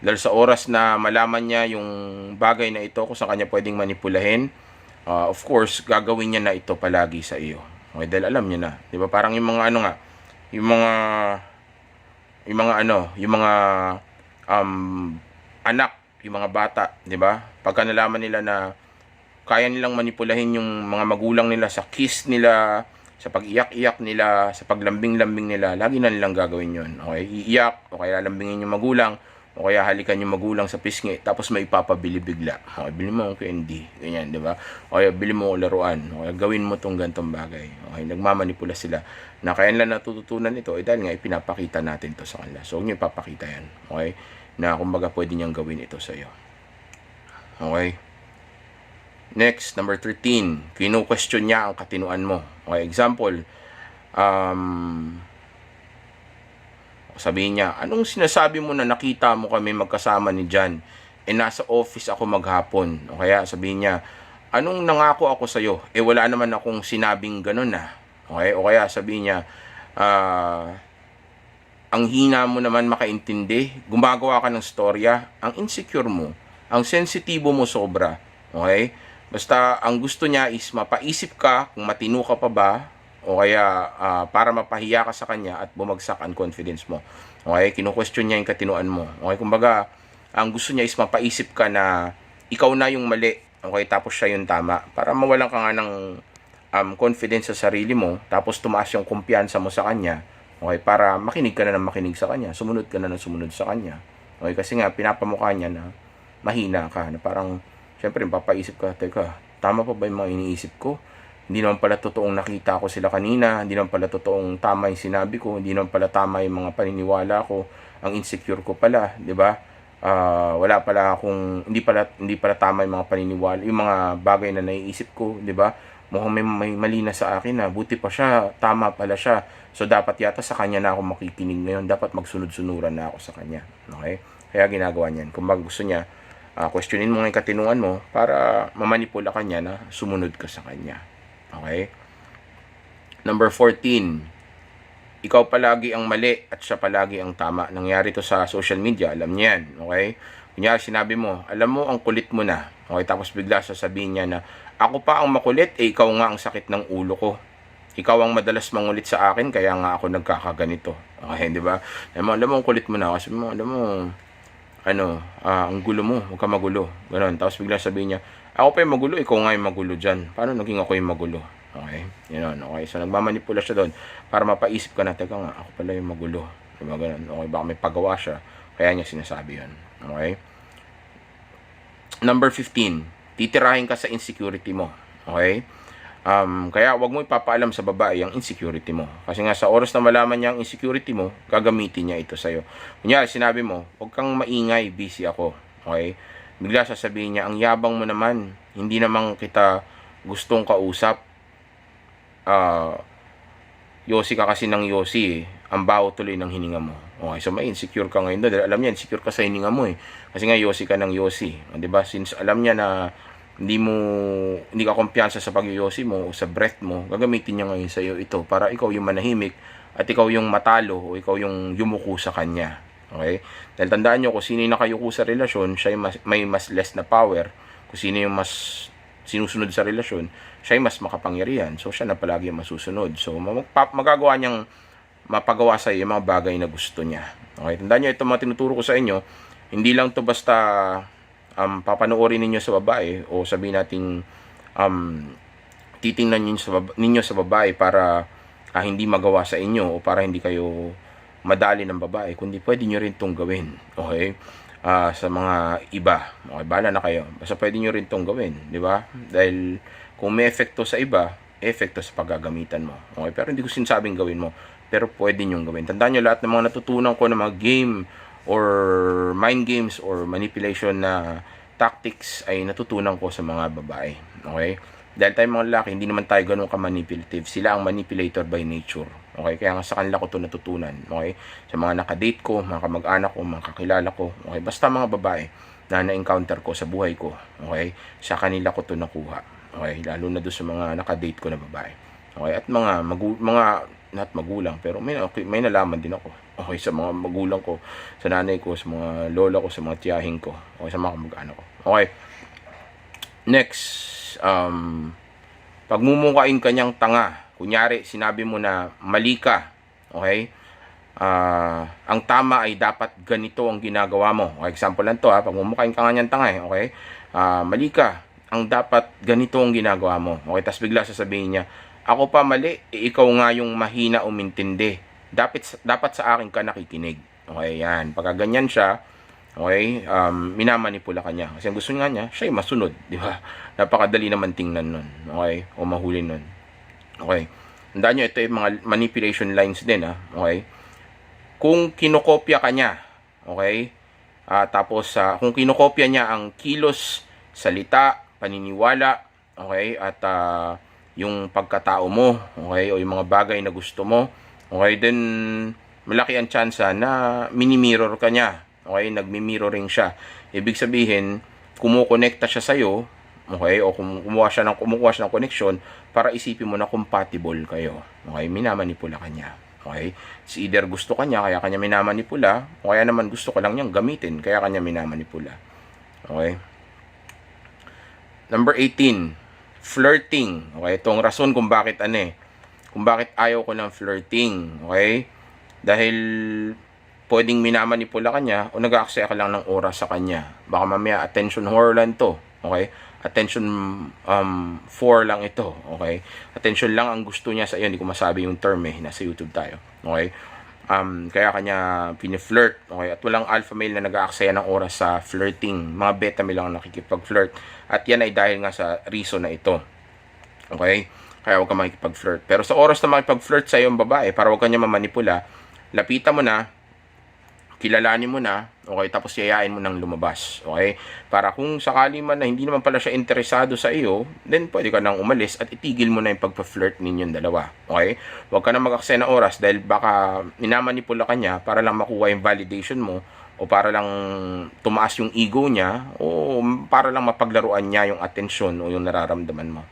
Dahil sa oras na malaman niya yung bagay na ito kung saan kanya pwedeng manipulahin, of course, gagawin niya na ito palagi sa iyo. Okay, dahil alam niya na, 'di ba? Parang yung mga yung mga anak, yung mga bata, 'di ba? Pagka nalaman nila na kaya nilang manipulahin yung mga magulang nila sa kiss nila, sa pag-iyak-iyak nila, sa paglambing-lambing nila, lagi na nilang gagawin yun. Okay? Iiyak, o kaya lambingin yung magulang, o kaya halikan yung magulang sa pisngi, tapos may ipapabili bigla. Okay, bili mo ako candy, ganyan, di ba? O kaya bili mo laruan, o kaya gawin mo tong gantong bagay. Okay, nagmamanipula sila. Na kaya nila natututunan ito, dahil nga ipinapakita natin to sa kanila. So, huwag nyo ipapakita yan. Okay? Na kumbaga pwede niyang gawin ito sa iyo. Okay? Next, number 13, kinu-question niya ang katinuan mo. Okay, example, sabihin niya, anong sinasabi mo na nakita mo kami magkasama ni John? Nasa office ako maghapon. O kaya sabihin niya, anong nangako ako sa'yo? Wala naman akong sinabing ganun na. Okay, o kaya sabihin niya, ang hina mo naman makaintindi, gumagawa ka ng storya, ang insecure mo, ang sensitibo mo sobra. Okay? Basta ang gusto niya is mapaisip ka kung matino ka pa ba, o kaya para mapahiya ka sa kanya at bumagsak ang confidence mo. Okay, kinu-question niya yung katinoan mo. Okay, kumbaga ang gusto niya is mapaisip ka na ikaw na yung mali, okay, tapos siya yung tama, para mawalan ka nga ng confidence sa sarili mo, tapos tumaas yung kumpiyansa mo sa kanya. Okay, para makinig ka na ng makinig sa kanya, sumunod ka na ng sumunod sa kanya. Okay, kasi nga pinapamukha niya na mahina ka, na parang syempre papaisip ka, teka, tama pa ba yung mga iniisip ko? Hindi naman pala totoong nakita ko sila kanina, hindi naman pala totoong tama yung sinabi ko, hindi naman pala tama yung mga paniniwala ko, ang insecure ko pala, 'di ba? Wala pala akong hindi pala tama yung mga paniniwala, yung mga bagay na naiisip ko, 'di ba? Mukhang may mali na sa akin na, buti pa siya, tama pala siya. So dapat yata sa kanya na ako makikinig ngayon, dapat magsunod-sunuran na ako sa kanya. Okay? Kaya ginagawa niyan. Kung gusto niya, questionin mo nga yung katinungan mo para mamanipula ka niya na sumunod ka sa kanya. Okay? Number 14, ikaw palagi ang mali at siya palagi ang tama. Nangyari to sa social media, alam niya yan. Okay? Kunyari, sinabi mo, alam mo, ang kulit mo na. Okay? Tapos bigla sasabihin niya na, ako pa ang makulit, ikaw nga ang sakit ng ulo ko. Ikaw ang madalas mangulit sa akin, kaya nga ako nagkakaganito. Okay, di ba? Alam mo, ang kulit mo na. Kasi mo, alam mo, ang gulo mo, huwag ka magulo. Ganon. Tapos bigla sabihin niya, ako pa yung magulo, ikaw nga yung magulo dyan. Paano naging ako yung magulo? Okay? Yun, okay. So, nagmamanipula siya doon para mapaisip ka na, teka nga, ako pala yung magulo. Diba ganon? Okay, baka may pagawa siya. Kaya niya sinasabi yun. Okay? Number 15, titirahin ka sa insecurity mo. Okay? Kaya wag mo ipapaalam sa babae ang insecurity mo. Kasi nga sa oras na malaman niya ang insecurity mo, gagamitin niya ito sa'yo. Kunyari, sinabi mo, huwag kang maingay, busy ako. Okay? Bigla sasabihin niya, ang yabang mo naman, hindi naman kita gustong kausap. Yosi ka kasi ng yosi eh. Ang baho tuloy ng hininga mo. Okay, so may insecure ka ngayon doon. Alam niya, insecure ka sa hininga mo eh. Kasi nga yosi ka ng yosi. Diba? Since alam niya na hindi ka kumpiyansa sa pagyoyosi mo o sa breath mo, gagamitin niya ngayon sa iyo ito para ikaw yung manahimik at ikaw yung matalo o ikaw yung yumuko sa kanya. Okay? Dahil tandaan nyo, kung sino yung nakayuko sa relasyon, siya yung may mas less na power. Kung sino yung mas sinusunod sa relasyon, siya yung mas makapangyarihan. So, siya na palagi yung masusunod. So, magagawa niyang mapagawa sa iyo yung mga bagay na gusto niya. Okay? Tandaan nyo, ito mga tinuturo ko sa inyo, hindi lang to basta papanoorin ninyo sa babae o sabihin nating titingnan ninyo sa babae para hindi magawa sa inyo o para hindi kayo madali ng babae, kundi pwede nyo rin itong gawin. Okay? Sa mga iba. Okay, bahala na kayo. Basta pwede nyo rin itong gawin. Di ba? Dahil kung may efekto sa iba, efekto sa paggagamitan mo. Okay? Pero hindi ko sinasabing gawin mo. Pero pwede nyo gawin. Tandaan nyo, lahat ng mga natutunan ko ng mga game or mind games or manipulation na tactics ay natutunan ko sa mga babae. Okay? Dahil tayo mga lalaki, hindi naman tayo ganun ka-manipulative. Sila ang manipulator by nature. Okay? Kaya nga sa kanila ko ito natutunan. Okay? Sa mga nakadate ko, mga kamag-anak ko, mga kakilala ko. Okay? Basta mga babae na na-encounter ko sa buhay ko. Okay? Sa kanila ko ito nakuha. Okay? Lalo na doon sa mga nakadate ko na babae. Okay? At mga not magulang, pero may nalaman din ako. Okay, sa mga magulang ko, sa nanay ko, sa mga lola ko, sa mga tiyahing ko, okay, sa mga kamag-anak ko. Okay. Next, pagmumukain kanyang tanga. Kunyari, sinabi mo na mali ka. Okay? Ang tama ay dapat ganito ang ginagawa mo. Okay, example lang to ha, pagmumukain ka niyang tanga eh. Okay? Mali ka. Ang dapat ganito ang ginagawa mo. Okay, tapos bigla sasabihin niya, ako pa mali, ikaw nga yung mahina umintindi. Dapat sa akin ka nakikinig. Okay, yan. Pagka ganyan siya, okay, minamanipula ka niya. Kasi ang gusto nga niya, siya yung masunod. Di ba? Napakadali naman tingnan nun. Okay? O mahuli nun. Okay. Tandaan nyo, ito yung mga manipulation lines din. Ha? Okay? Kung kinokopya ka niya, okay? Tapos, kung kinokopya niya ang kilos, salita, paniniwala, okay? At yung pagkatao mo, okay, o yung mga bagay na gusto mo, okay, then malaki ang tsansa na mini-mirror ka niya, okay, nagmi-mirroring siya. Ibig sabihin, kumukonekta siya sa'yo, okay, o kumukuha siya ng connection para isipin mo na compatible kayo, okay, minamanipula ka niya, okay. Si either gusto ka niya, kaya kanya minamanipula, o kaya naman gusto ka lang niyang gamitin, kaya kanya minamanipula, okay. Number 18, flirting. Okay, itong rason kung bakit kung bakit ayaw ko ng flirting, okay? Dahil pwedeng minamanipula ka niya o nag-aaksaya ka lang ng oras sa kanya. Baka mamaya attention whore lang to, okay? Attention 4 lang ito, okay? Attention lang ang gusto niya sa iyo, hindi ko masabi yung term nasa YouTube tayo, okay? Kaya kanya piniflirt, okay? At walang alpha male na nag-aaksaya ng oras sa flirting. Mga beta male lang nakikipag-flirt. At yan ay dahil nga sa reason na ito, okay? Kaya huwag ka makikipag-flirt. Pero sa oras na makipag-flirt sa iyong babae, para huwag ka niya mamanipula, lapitan mo na, kilalanin mo na, okay, tapos yayain mo nang lumabas, okay? Para kung sakali man na hindi naman pala siya interesado sa iyo, then pwede ka nang umalis at itigil mo na yung pagpa-flirt ninyong dalawa, okay? Huwag ka na mag-aksaya ng oras dahil baka minamanipula ka niya para lang makuha yung validation mo o para lang tumaas yung ego niya o para lang mapaglaruan niya yung atensyon o yung nararamdaman mo.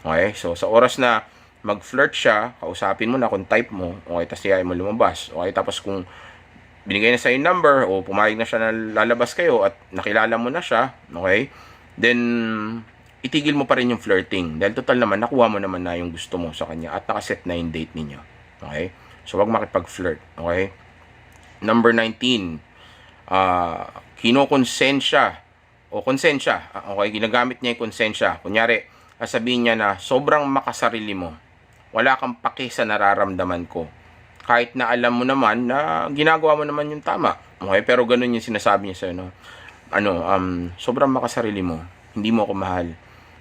Okay? So, sa oras na mag-flirt siya, kausapin mo na kung type mo, okay, tapos yayain mo lumabas, okay? Tapos kung binigay na sa yung number o pumayag na siya na lalabas kayo at nakilala mo na siya, okay? Then, itigil mo pa rin yung flirting. Dahil total naman, nakuha mo naman na yung gusto mo sa kanya at nakaset na yung date ninyo. Okay? So, wag makipag-flirt. Okay? Number 19, kinokonsensya o konsensya. Okay? Ginagamit niya yung konsensya. Kunyari, sabihin niya na sobrang makasarili mo. Wala kang pake sa nararamdaman ko. Kahit na alam mo naman na ginagawa mo naman yung tama. Okay? Pero ganun yung sinasabi niya sa'yo, no? Sobrang makasarili mo. Hindi mo ako mahal.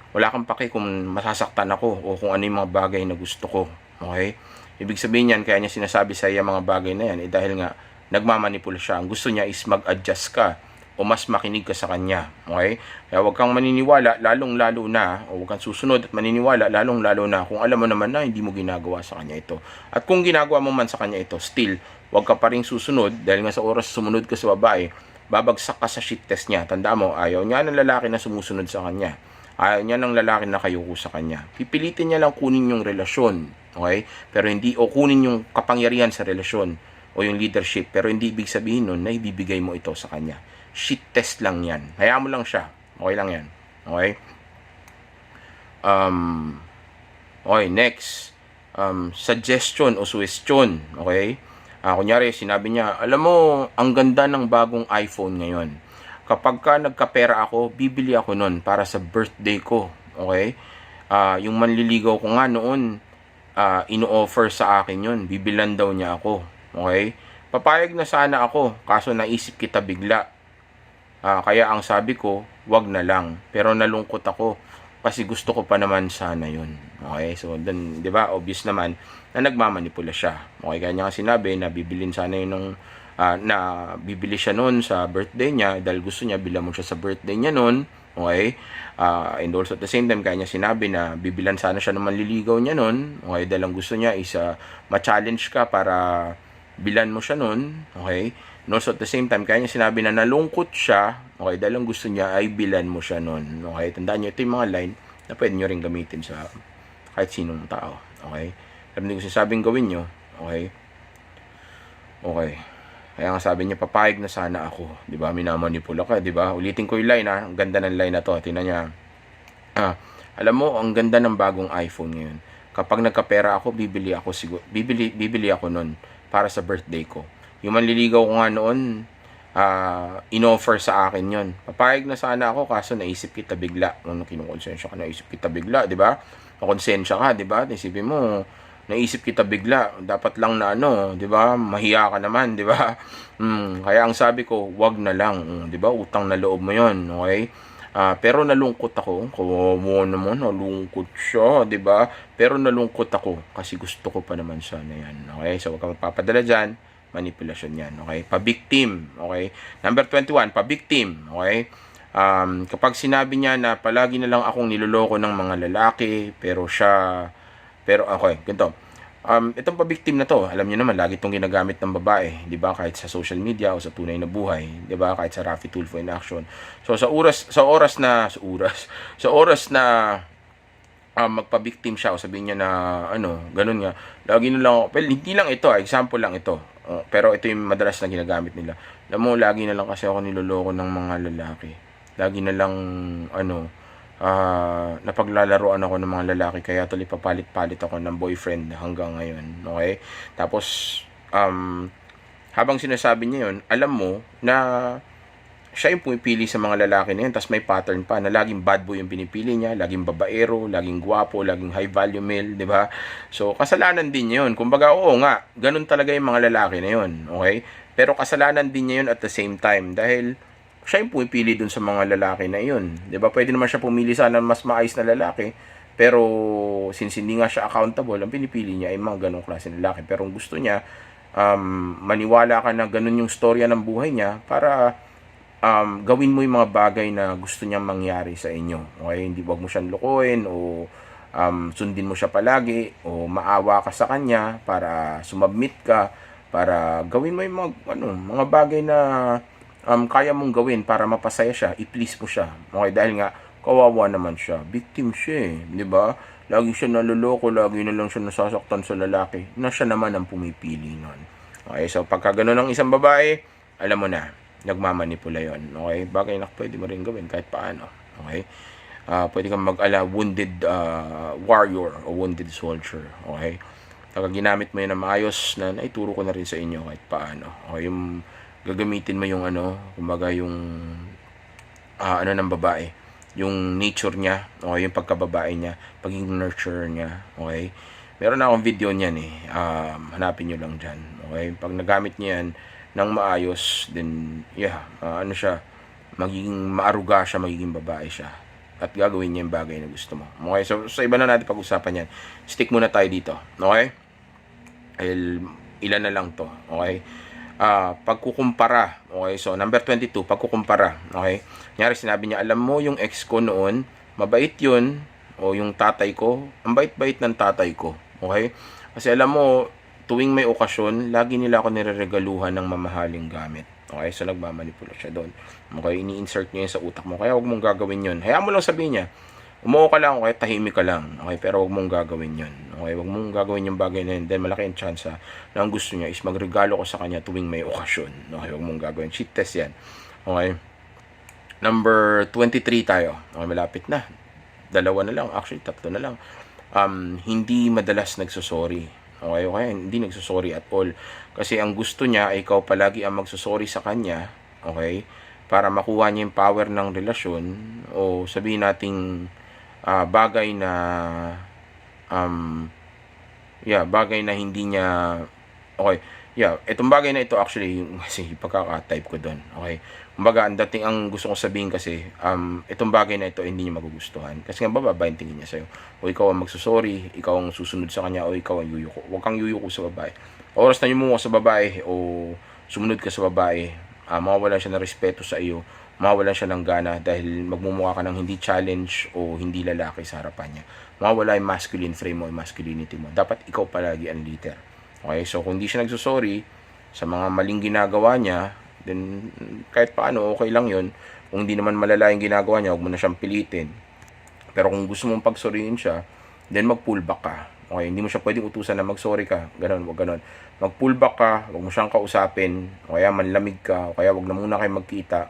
Wala kang pake kung masasaktan ako o kung ano yung mga bagay na gusto ko. Okay? Ibig sabihin yan, kaya niya sinasabi sa iya mga bagay na yan, dahil nga nagmamanipula siya. Ang gusto niya is mag-adjust ka o mas makinig ka sa kanya. Okay? Kaya huwag kang maniniwala, lalong-lalo na, o huwag kang susunod at maniniwala, lalong-lalo na, kung alam mo naman na hindi mo ginagawa sa kanya ito. At kung ginagawa mo man sa kanya ito, still, huwag ka pa rin susunod, dahil nga sa oras sumunod ka sa babae, babagsak ka sa shit test niya. Tanda mo, ayaw niya ng lalaki na sumusunod sa kanya. Ayaw niya ng lalaki na kayuko sa kanya. Pipilitin niya lang kunin yung relasyon. Okay? Pero hindi, o kunin yung kapangyarihan sa relasyon o yung leadership. Pero hindi ibig sabihin nun na ibibigay mo ito sa kanya. Shit test lang yan. Hayaan mo lang siya. Okay lang yan. Okay? Okay, next. Suggestion o suggestion. Okay? Kunyari, sinabi niya, alam mo, ang ganda ng bagong iPhone ngayon. Kapag ka nagkapera ako, bibili ako nun para sa birthday ko. Okay? Yung manliligaw ko nga noon, ino-offer sa akin yun. Bibilan daw niya ako. Okay? Papayag na sana ako, kaso naisip kita bigla. Kaya ang sabi ko, wag na lang. Pero nalungkot ako kasi gusto ko pa naman sana yun. Okay? So, then, di ba, obvious naman na nagmamanipula siya. Okay? Kaya niya nga sinabi na bibilin sana yun ng, na bibili siya noon sa birthday niya dahil gusto niya bilang mo siya sa birthday niya noon. Okay? And also at the same time, kaya niya sinabi na bibilan sana siya ng manliligaw niya noon. Okay? Dahil ang gusto niya is ma-challenge ka para bilan mo siya noon. Okay? And also at the same time, kaya niya sinabi na nalungkot siya. Okay? Dahil ang gusto niya ay bilan mo siya noon. Okay? Tandaan niyo, ito yung mga line na pwede niyo rin gamitin sa kahit sinong tao. Okay? Pero hindi ko sinasabing gawin niyo. Okay? Okay. Kaya nga sabi niya, papayag na sana ako. Di ba? Minamanipula ka, di ba? Ulitin ko yung line, ha? Ang ganda ng line na to. Tingnan niya. Alam mo, ang ganda ng bagong iPhone ngayon. Kapag nagkapera ako, bibili ako nun para sa birthday ko. Yung manliligaw ko nga noon, in-offer sa akin yon. Papayag na sana ako, kaso naisip kita bigla. Nung kinukonsensya ka, naisip kita bigla, di ba? Nakonsensya ka, di ba? Isipin mo, naisip kita bigla, dapat lang na di ba? Mahiya ka naman, di ba? Kaya ang sabi ko, wag na lang, di ba? Utang na loob mo 'yon, okay? Pero nalungkot ako, kawawa naman, nalungkot siya, di ba? Pero nalungkot ako kasi gusto ko pa naman sana 'yan. Okay? So wag kang magpapadala diyan, manipulation 'yan, okay? Pa-victim, okay? Number 21, pa-victim, okay? Kapag sinabi niya na palagi na lang akong niloloko ng mga lalaki, pero okay, ganito. Itong pa-victim na to, alam niyo naman, lagi itong ginagamit ng babae, di ba? Kahit sa social media o sa tunay na buhay, di ba? Kahit sa Raffy Tulfo in action. So, sa oras na magpa-victim siya o sabihin niya na, ganun nga, lagi na lang, well, hindi lang ito, example lang ito. Pero ito yung madalas na ginagamit nila. Alam mo, lagi na lang kasi ako niloloko ng mga lalaki. Lagi na lang, napaglalaroan ako ng mga lalaki, kaya tuloy papalit-palit ako ng boyfriend hanggang ngayon. Okay? Tapos, habang sinasabi niya yun, alam mo na siya yung pumipili sa mga lalaki na yun, tapos may pattern pa na laging bad boy yung pinipili niya, laging babaero, laging gwapo, laging high value male, di ba? So, kasalanan din niya yun. Kumbaga, oo nga, ganun talaga yung mga lalaki na yun, okay? Pero kasalanan din niya yun at the same time, dahil siya yung pumipili dun sa mga lalaki na yun, di ba? Pwede naman siya pumili sana ng mas maayos na lalaki, pero since hindi nga siya accountable, ang pinipili niya ay mga ganong klase ng lalaki. Pero ang gusto niya, maniwala ka na ganun yung storya ng buhay niya para gawin mo yung mga bagay na gusto niyang mangyari sa inyo. Okay? Hindi, wag mo siyang lukuhin o sundin mo siya palagi o maawa ka sa kanya para sumabmit ka, para gawin mo yung mga bagay na kaya mong gawin para mapasaya siya, i-please mo siya. Okay? Dahil nga, kawawa naman siya. Victim siya eh. Di ba? Lagi siya naloloko, lagi na lang siya nasasaktan sa lalaki na siya naman ang pumipili nun. Okay? So, pagka ganun ng isang babae, alam mo na, nagmamanipula yon. Okay? Bagay na pwede mo rin gawin kahit paano. Okay? Pwede kang mag-ala wounded warrior o wounded soldier. Okay? Pagka ginamit mo yun na maayos, na naituro ko na rin sa inyo kahit paano. Okay? Yung gagamitin mo yung kumbaga yung ng babae, yung nature niya, okay, yung pagkababae niya, pagiging nurturer niya, okay. Meron na akong video niyan eh. Hanapin niyo lang diyan. Okay? Pag nagamit niya yan ng maayos, then siya, magiging maaruga siya, magiging babae siya. At gagawin niya yung bagay na gusto mo. Okay? So sa iba na natin pag-usapan yan. Stick muna tayo dito. Okay? Ilan na lang to. Okay? Pagkukumpara. Okay? So number 22, pagkukumpara. Okay? Kunyari sinabi niya, alam mo yung ex ko noon, mabait yun, o yung tatay ko, ang bait-bait ng tatay ko. Okay? Kasi alam mo, tuwing may okasyon, lagi nila ako nireregaluhan ng mamahaling gamit. Okay? So, nagmamanipula siya doon. Okay? Ini-insert niya yun sa utak mo. Kaya huwag mong gagawin yun. Hayaan mo lang sabihin niya, umuo ka lang, okay? Tahimik ka lang. Okay? Pero huwag mong gagawin yun. Okay? Huwag mong gagawin yung bagay na yun. Then, malaki ang chance na ang gusto niya is magregalo ko sa kanya tuwing may okasyon. Okay? Huwag mong gagawin. Cheat test yan. Okay? Number 23 tayo. Okay? Malapit na. Dalawa na lang. Actually, tatlo na lang. Hindi madalas nagsosorry. Okay? Hindi nagsosorry at all. Kasi ang gusto niya ay ikaw palagi ang magsosorry sa kanya. Okay? Para makuha niya yung power ng relasyon o sabihin nating bagay na bagay na hindi niya itong bagay na ito actually kasi pagkaka-type ko doon. Okay? Kumbaga, ang gusto kong sabihin kasi, itong bagay na ito hindi niya magugustuhan. Kasi nga, babae tingin niya sa'yo. O ikaw ang magsusorry, ikaw ang susunod sa kanya, o ikaw ang yuyuko. Huwag kang yuyuko sa babae. Oras na yumuko sa babae, o sumunod ka sa babae, mawawalan siya ng respeto sa iyo, mawawalan siya ng gana dahil magmumukha ka ng hindi challenge o hindi lalaki sa harapan niya. Mawawala yung masculine frame mo, yung masculinity mo. Dapat ikaw palagi ang leader. Okay? So, kung hindi siya nagsusorry sa mga maling ginagawa niya, then kahit paano okay lang yun. Kung hindi naman malala yung ginagawa niya, huwag mo na siyang pilitin. Pero kung gusto mong pagsoriin siya, then mag-pull back ka. Okay, hindi mo siya pwedeng utusan na mag-sorry ka. Ganon, wag ganon. Mag-pull back ka, huwag mo siyang kausapin, o kaya manlamig ka, o kaya wag na muna kayo magkita.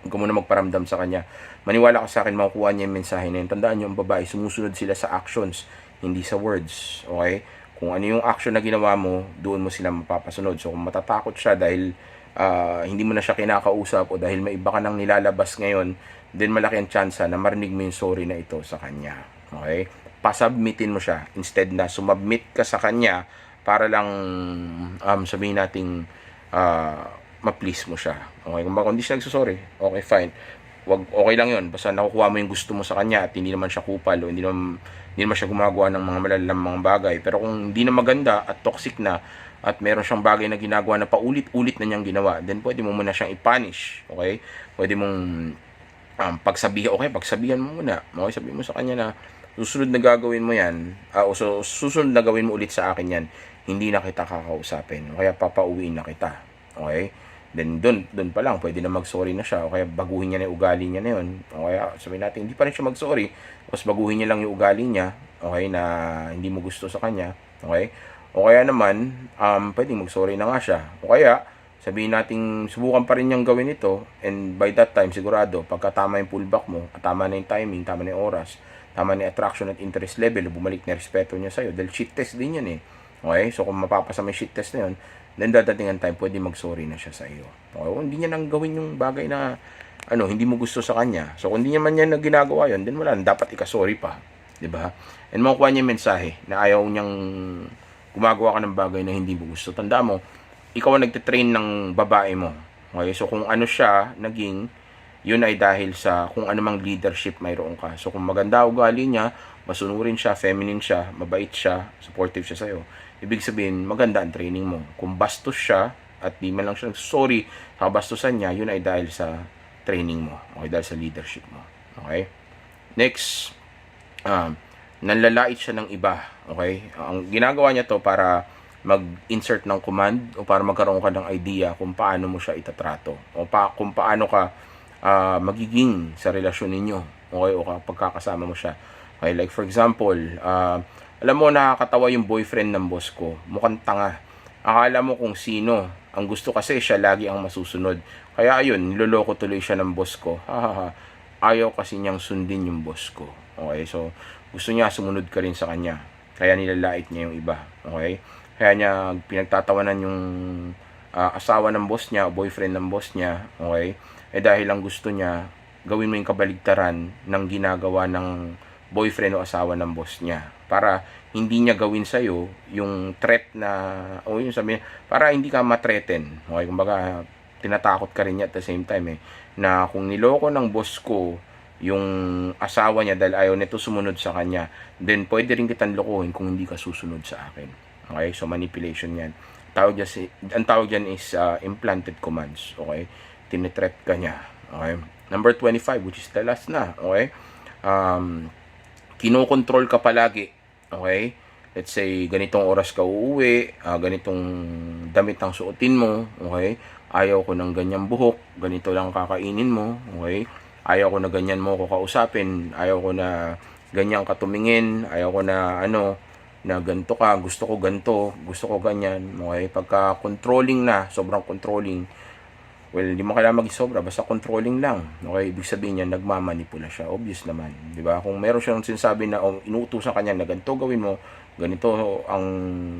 Huwag ka muna magparamdam sa kanya. Maniwala ka sa akin, makukuha niya yung mensahe na yun. Tandaan niyo, ang babae, sumusunod sila sa actions, hindi sa words. Okay? Kung ano yung action na ginawa mo, doon mo sila mapapasunod. So, kung matatakot siya dahil hindi mo na siya kinakausap o dahil may iba ka nang nilalabas ngayon, then malaki ang chance na marinig mo yung sorry na ito sa kanya. Okay? Pasubmitin mo siya instead na sumabmit ka sa kanya para lang sabihin nating ma-please mo siya. Okay? Kung hindi siya nagsusorry, okay, fine. Okay lang yun. Basta nakukuha mo yung gusto mo sa kanya at hindi naman siya kupal o hindi naman siya gumagawa ng mga malalamang bagay. Pero kung hindi na maganda at toxic na, at meron siyang bagay na ginagawa na paulit-ulit na niyang ginawa, then pwede mo muna siyang i-punish. Okay? Pwede mong pagsabihan mo muna. Okay? Sabihin mo sa kanya na susunod na gagawin mo yan, susunod na gawin mo ulit sa akin yan, hindi na kita kakausapin. Kaya papauwiin na kita. Okay? Then doon pa lang pwede na mag-sorry na siya. O kaya baguhin niya na yung ugali niya na yun. O kaya sabihin natin hindi pa rin siya mag-sorry, tapos baguhin niya lang yung ugali niya, okay, na hindi mo gusto sa kanya. Okay? O kaya naman, pwedeng mag-sorry na nga siya. O kaya, sabihin natin subukan pa rin niyang gawin ito, and by that time sigurado pagka tama yung pullback mo, at tama na yung timing, tama na yung oras, tama na yung attraction at interest level, bumalik na respeto niya sa'yo dahil shit test din yan eh. Okay, so kung mapapasa may shit test na yun, then dadating ang time pwede mag-sorry na siya sa iyo. Okay, kung hindi niya nang gawin yung bagay na hindi mo gusto sa kanya, so kung hindi niya man yan na ginagawa yun, then wala, dapat ika-sorry pa, 'di ba? And makukuha niya yung mensahe na ayaw niyang gumagawa ka ng bagay na hindi mo gusto. Tanda mo, ikaw ang nagte-train ng babae mo. Okay? So, kung ano siya naging, yun ay dahil sa kung anumang leadership mayroon ka. So, kung maganda ugali niya, masunurin siya, feminine siya, mabait siya, supportive siya sa'yo, ibig sabihin, maganda ang training mo. Kung bastos siya, at di man lang siya sorry sa kabastusan niya, yun ay dahil sa training mo. Okay? Dahil sa leadership mo. Okay? Next, nanlalait siya ng iba. Okay? Ang ginagawa niya to para mag-insert ng command o para magkaroon ka ng idea kung paano mo siya itatrato o kung paano ka magiging sa relasyon ninyo, okay, o pagkakasama mo siya. Okay, like for example, alam mo, nakakatawa yung boyfriend ng boss ko, mukhang tanga. Akala mo kung sino, ang gusto kasi siya lagi ang masusunod, kaya ayun, niloloko tuloy siya ng boss ko. Ayaw kasi niyang sundin yung boss ko. Okay, so gusto niya sumunod ka rin sa kanya, kaya nilalait niya yung iba. Okay, kaya niya pinagtatawanan yung asawa ng boss niya o boyfriend ng boss niya, okay? Dahil lang gusto niya gawin mo yung kabaligtaran ng ginagawa ng boyfriend o asawa ng boss niya para hindi niya gawin sa'yo yung threat na, o yung sabihin, para hindi ka ma-threaten. Okay, kumbaga tinatakot ka rin niya at the same time na kung niloko ng boss ko yung asawa niya dahil ayaw nito sumunod sa kanya, then pwede rin kitang lokohin kung hindi ka susunod sa akin. Okay, so manipulation yan. Ang tawag dyan is implanted commands. Okay, tinitreat ka niya. Okay, number 25, which is the last na. Okay, kinokontrol ka palagi. Okay, let's say ganitong oras ka uuwi, ganitong damit ang suotin mo. Okay, ayaw ko ng ganyang buhok, ganito lang kakainin mo. Okay, ayaw ko na ganyan mo ko kausapin, ayaw ko na ganyan ka tumingin, ayaw ko na na ganito ka, gusto ko ganito, gusto ko ganyan. Okay, pagka controlling na, sobrang controlling, well, hindi mo kailangan mag-sobra, basta controlling lang. Okay, ibig sabihin niya, nagmamanipula siya. Obvious naman, di ba? Kung meron siyang sinasabi na inuutusan kanya na ganito gawin mo, ganito ang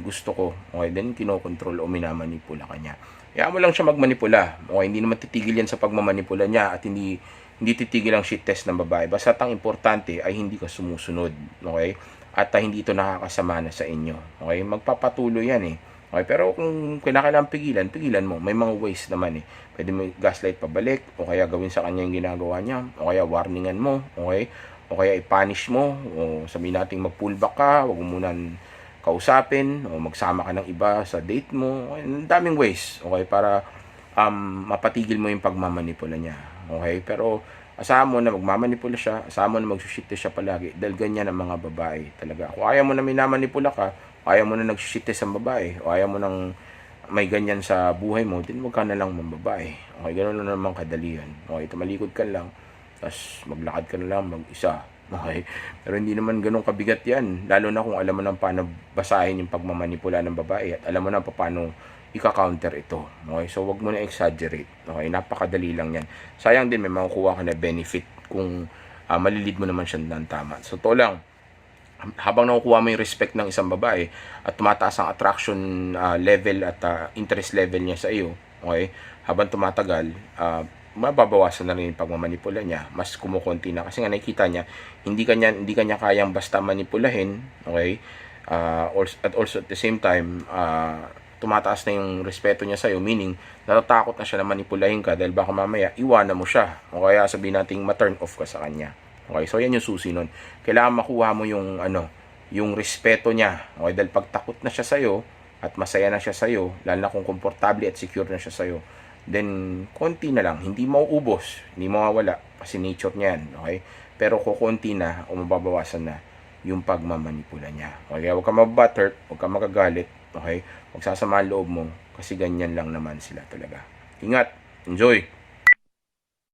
gusto ko, okay, then kinokontrol o minamanipula kanya. Kaya mo lang siya magmanipula. Okay, hindi naman titigil yan sa pagmamanipula niya at hindi titigil ang shit test ng babae. Basta ang importante ay hindi ka sumusunod. Okay? At hindi ito nakakasama na sa inyo. Okay? Magpapatuloy yan eh. Okay? Pero kung kailangan pigilan mo. May mga ways naman eh. Pwede mo gaslight pabalik, o kaya gawin sa kanya yung ginagawa niya, o kaya warningan mo, okay? O kaya i-punish mo, o sabihin natin mag-pullback ka, huwag mo munang kausapin, o magsama ka ng iba sa date mo. Okay? Ang daming ways, okay? Para mapatigil mo yung pagmamanipula niya. Okay? Pero asahan mo na magmamanipula siya, asahan mo na magsushite siya palagi, dahil ganyan ang mga babae talaga. Kung ayaw mo na minamanipula ka, ayaw mo na nagsushite sa babae, o ayaw mo nang may ganyan sa buhay mo, din wag ka na lang mambabae. Okay, ganoon lang naman kadali yan. Okay, tumalikod ka lang, tapos maglakad ka na lang mag-isa. Okay, pero hindi naman ganun kabigat yan, lalo na kung alam mo na paano basahin yung pagmamanipula ng babae, at alam mo na paano ika-counter ito. Okay, so wag mo na exaggerate. Okay, napakadali lang yan. Sayang din, may makukuha ka na benefit kung malilid mo naman siya ng tama. So to lang, habang nakukuha mo yung respect ng isang babae at tumataas ang attraction level at interest level niya sa iyo, okay, habang tumatagal, mababawasan na rin yung pagmamanipula niya, mas kumukonti na kasi nga nakikita niya hindi kanya kayang basta manipulahin. Okay, at also at the same time, tumataas na yung respeto niya sa iyo, meaning natatakot na siya na manipulahin ka dahil baka mamaya iwanan mo siya, o kaya sabihin nating ma-turn off ka sa kanya. Okay, so yan yung susi nun. Kailangan makuha mo yung yung respeto niya. Okay, dahil pag takot na siya sa iyo at masaya na siya sa iyo, lalo na kung komportable at secure na siya sa iyo, then konti na lang, hindi mauubos, hindi mawawala kasi nature niya yan. Okay, pero kukunti na o mababawasan na yung pagmamanipula niya. Okay, huwag ka mababutter, huwag ka magagalit. Okay, huwag sasama ang loob mo kasi ganyan lang naman sila talaga. Ingat, enjoy.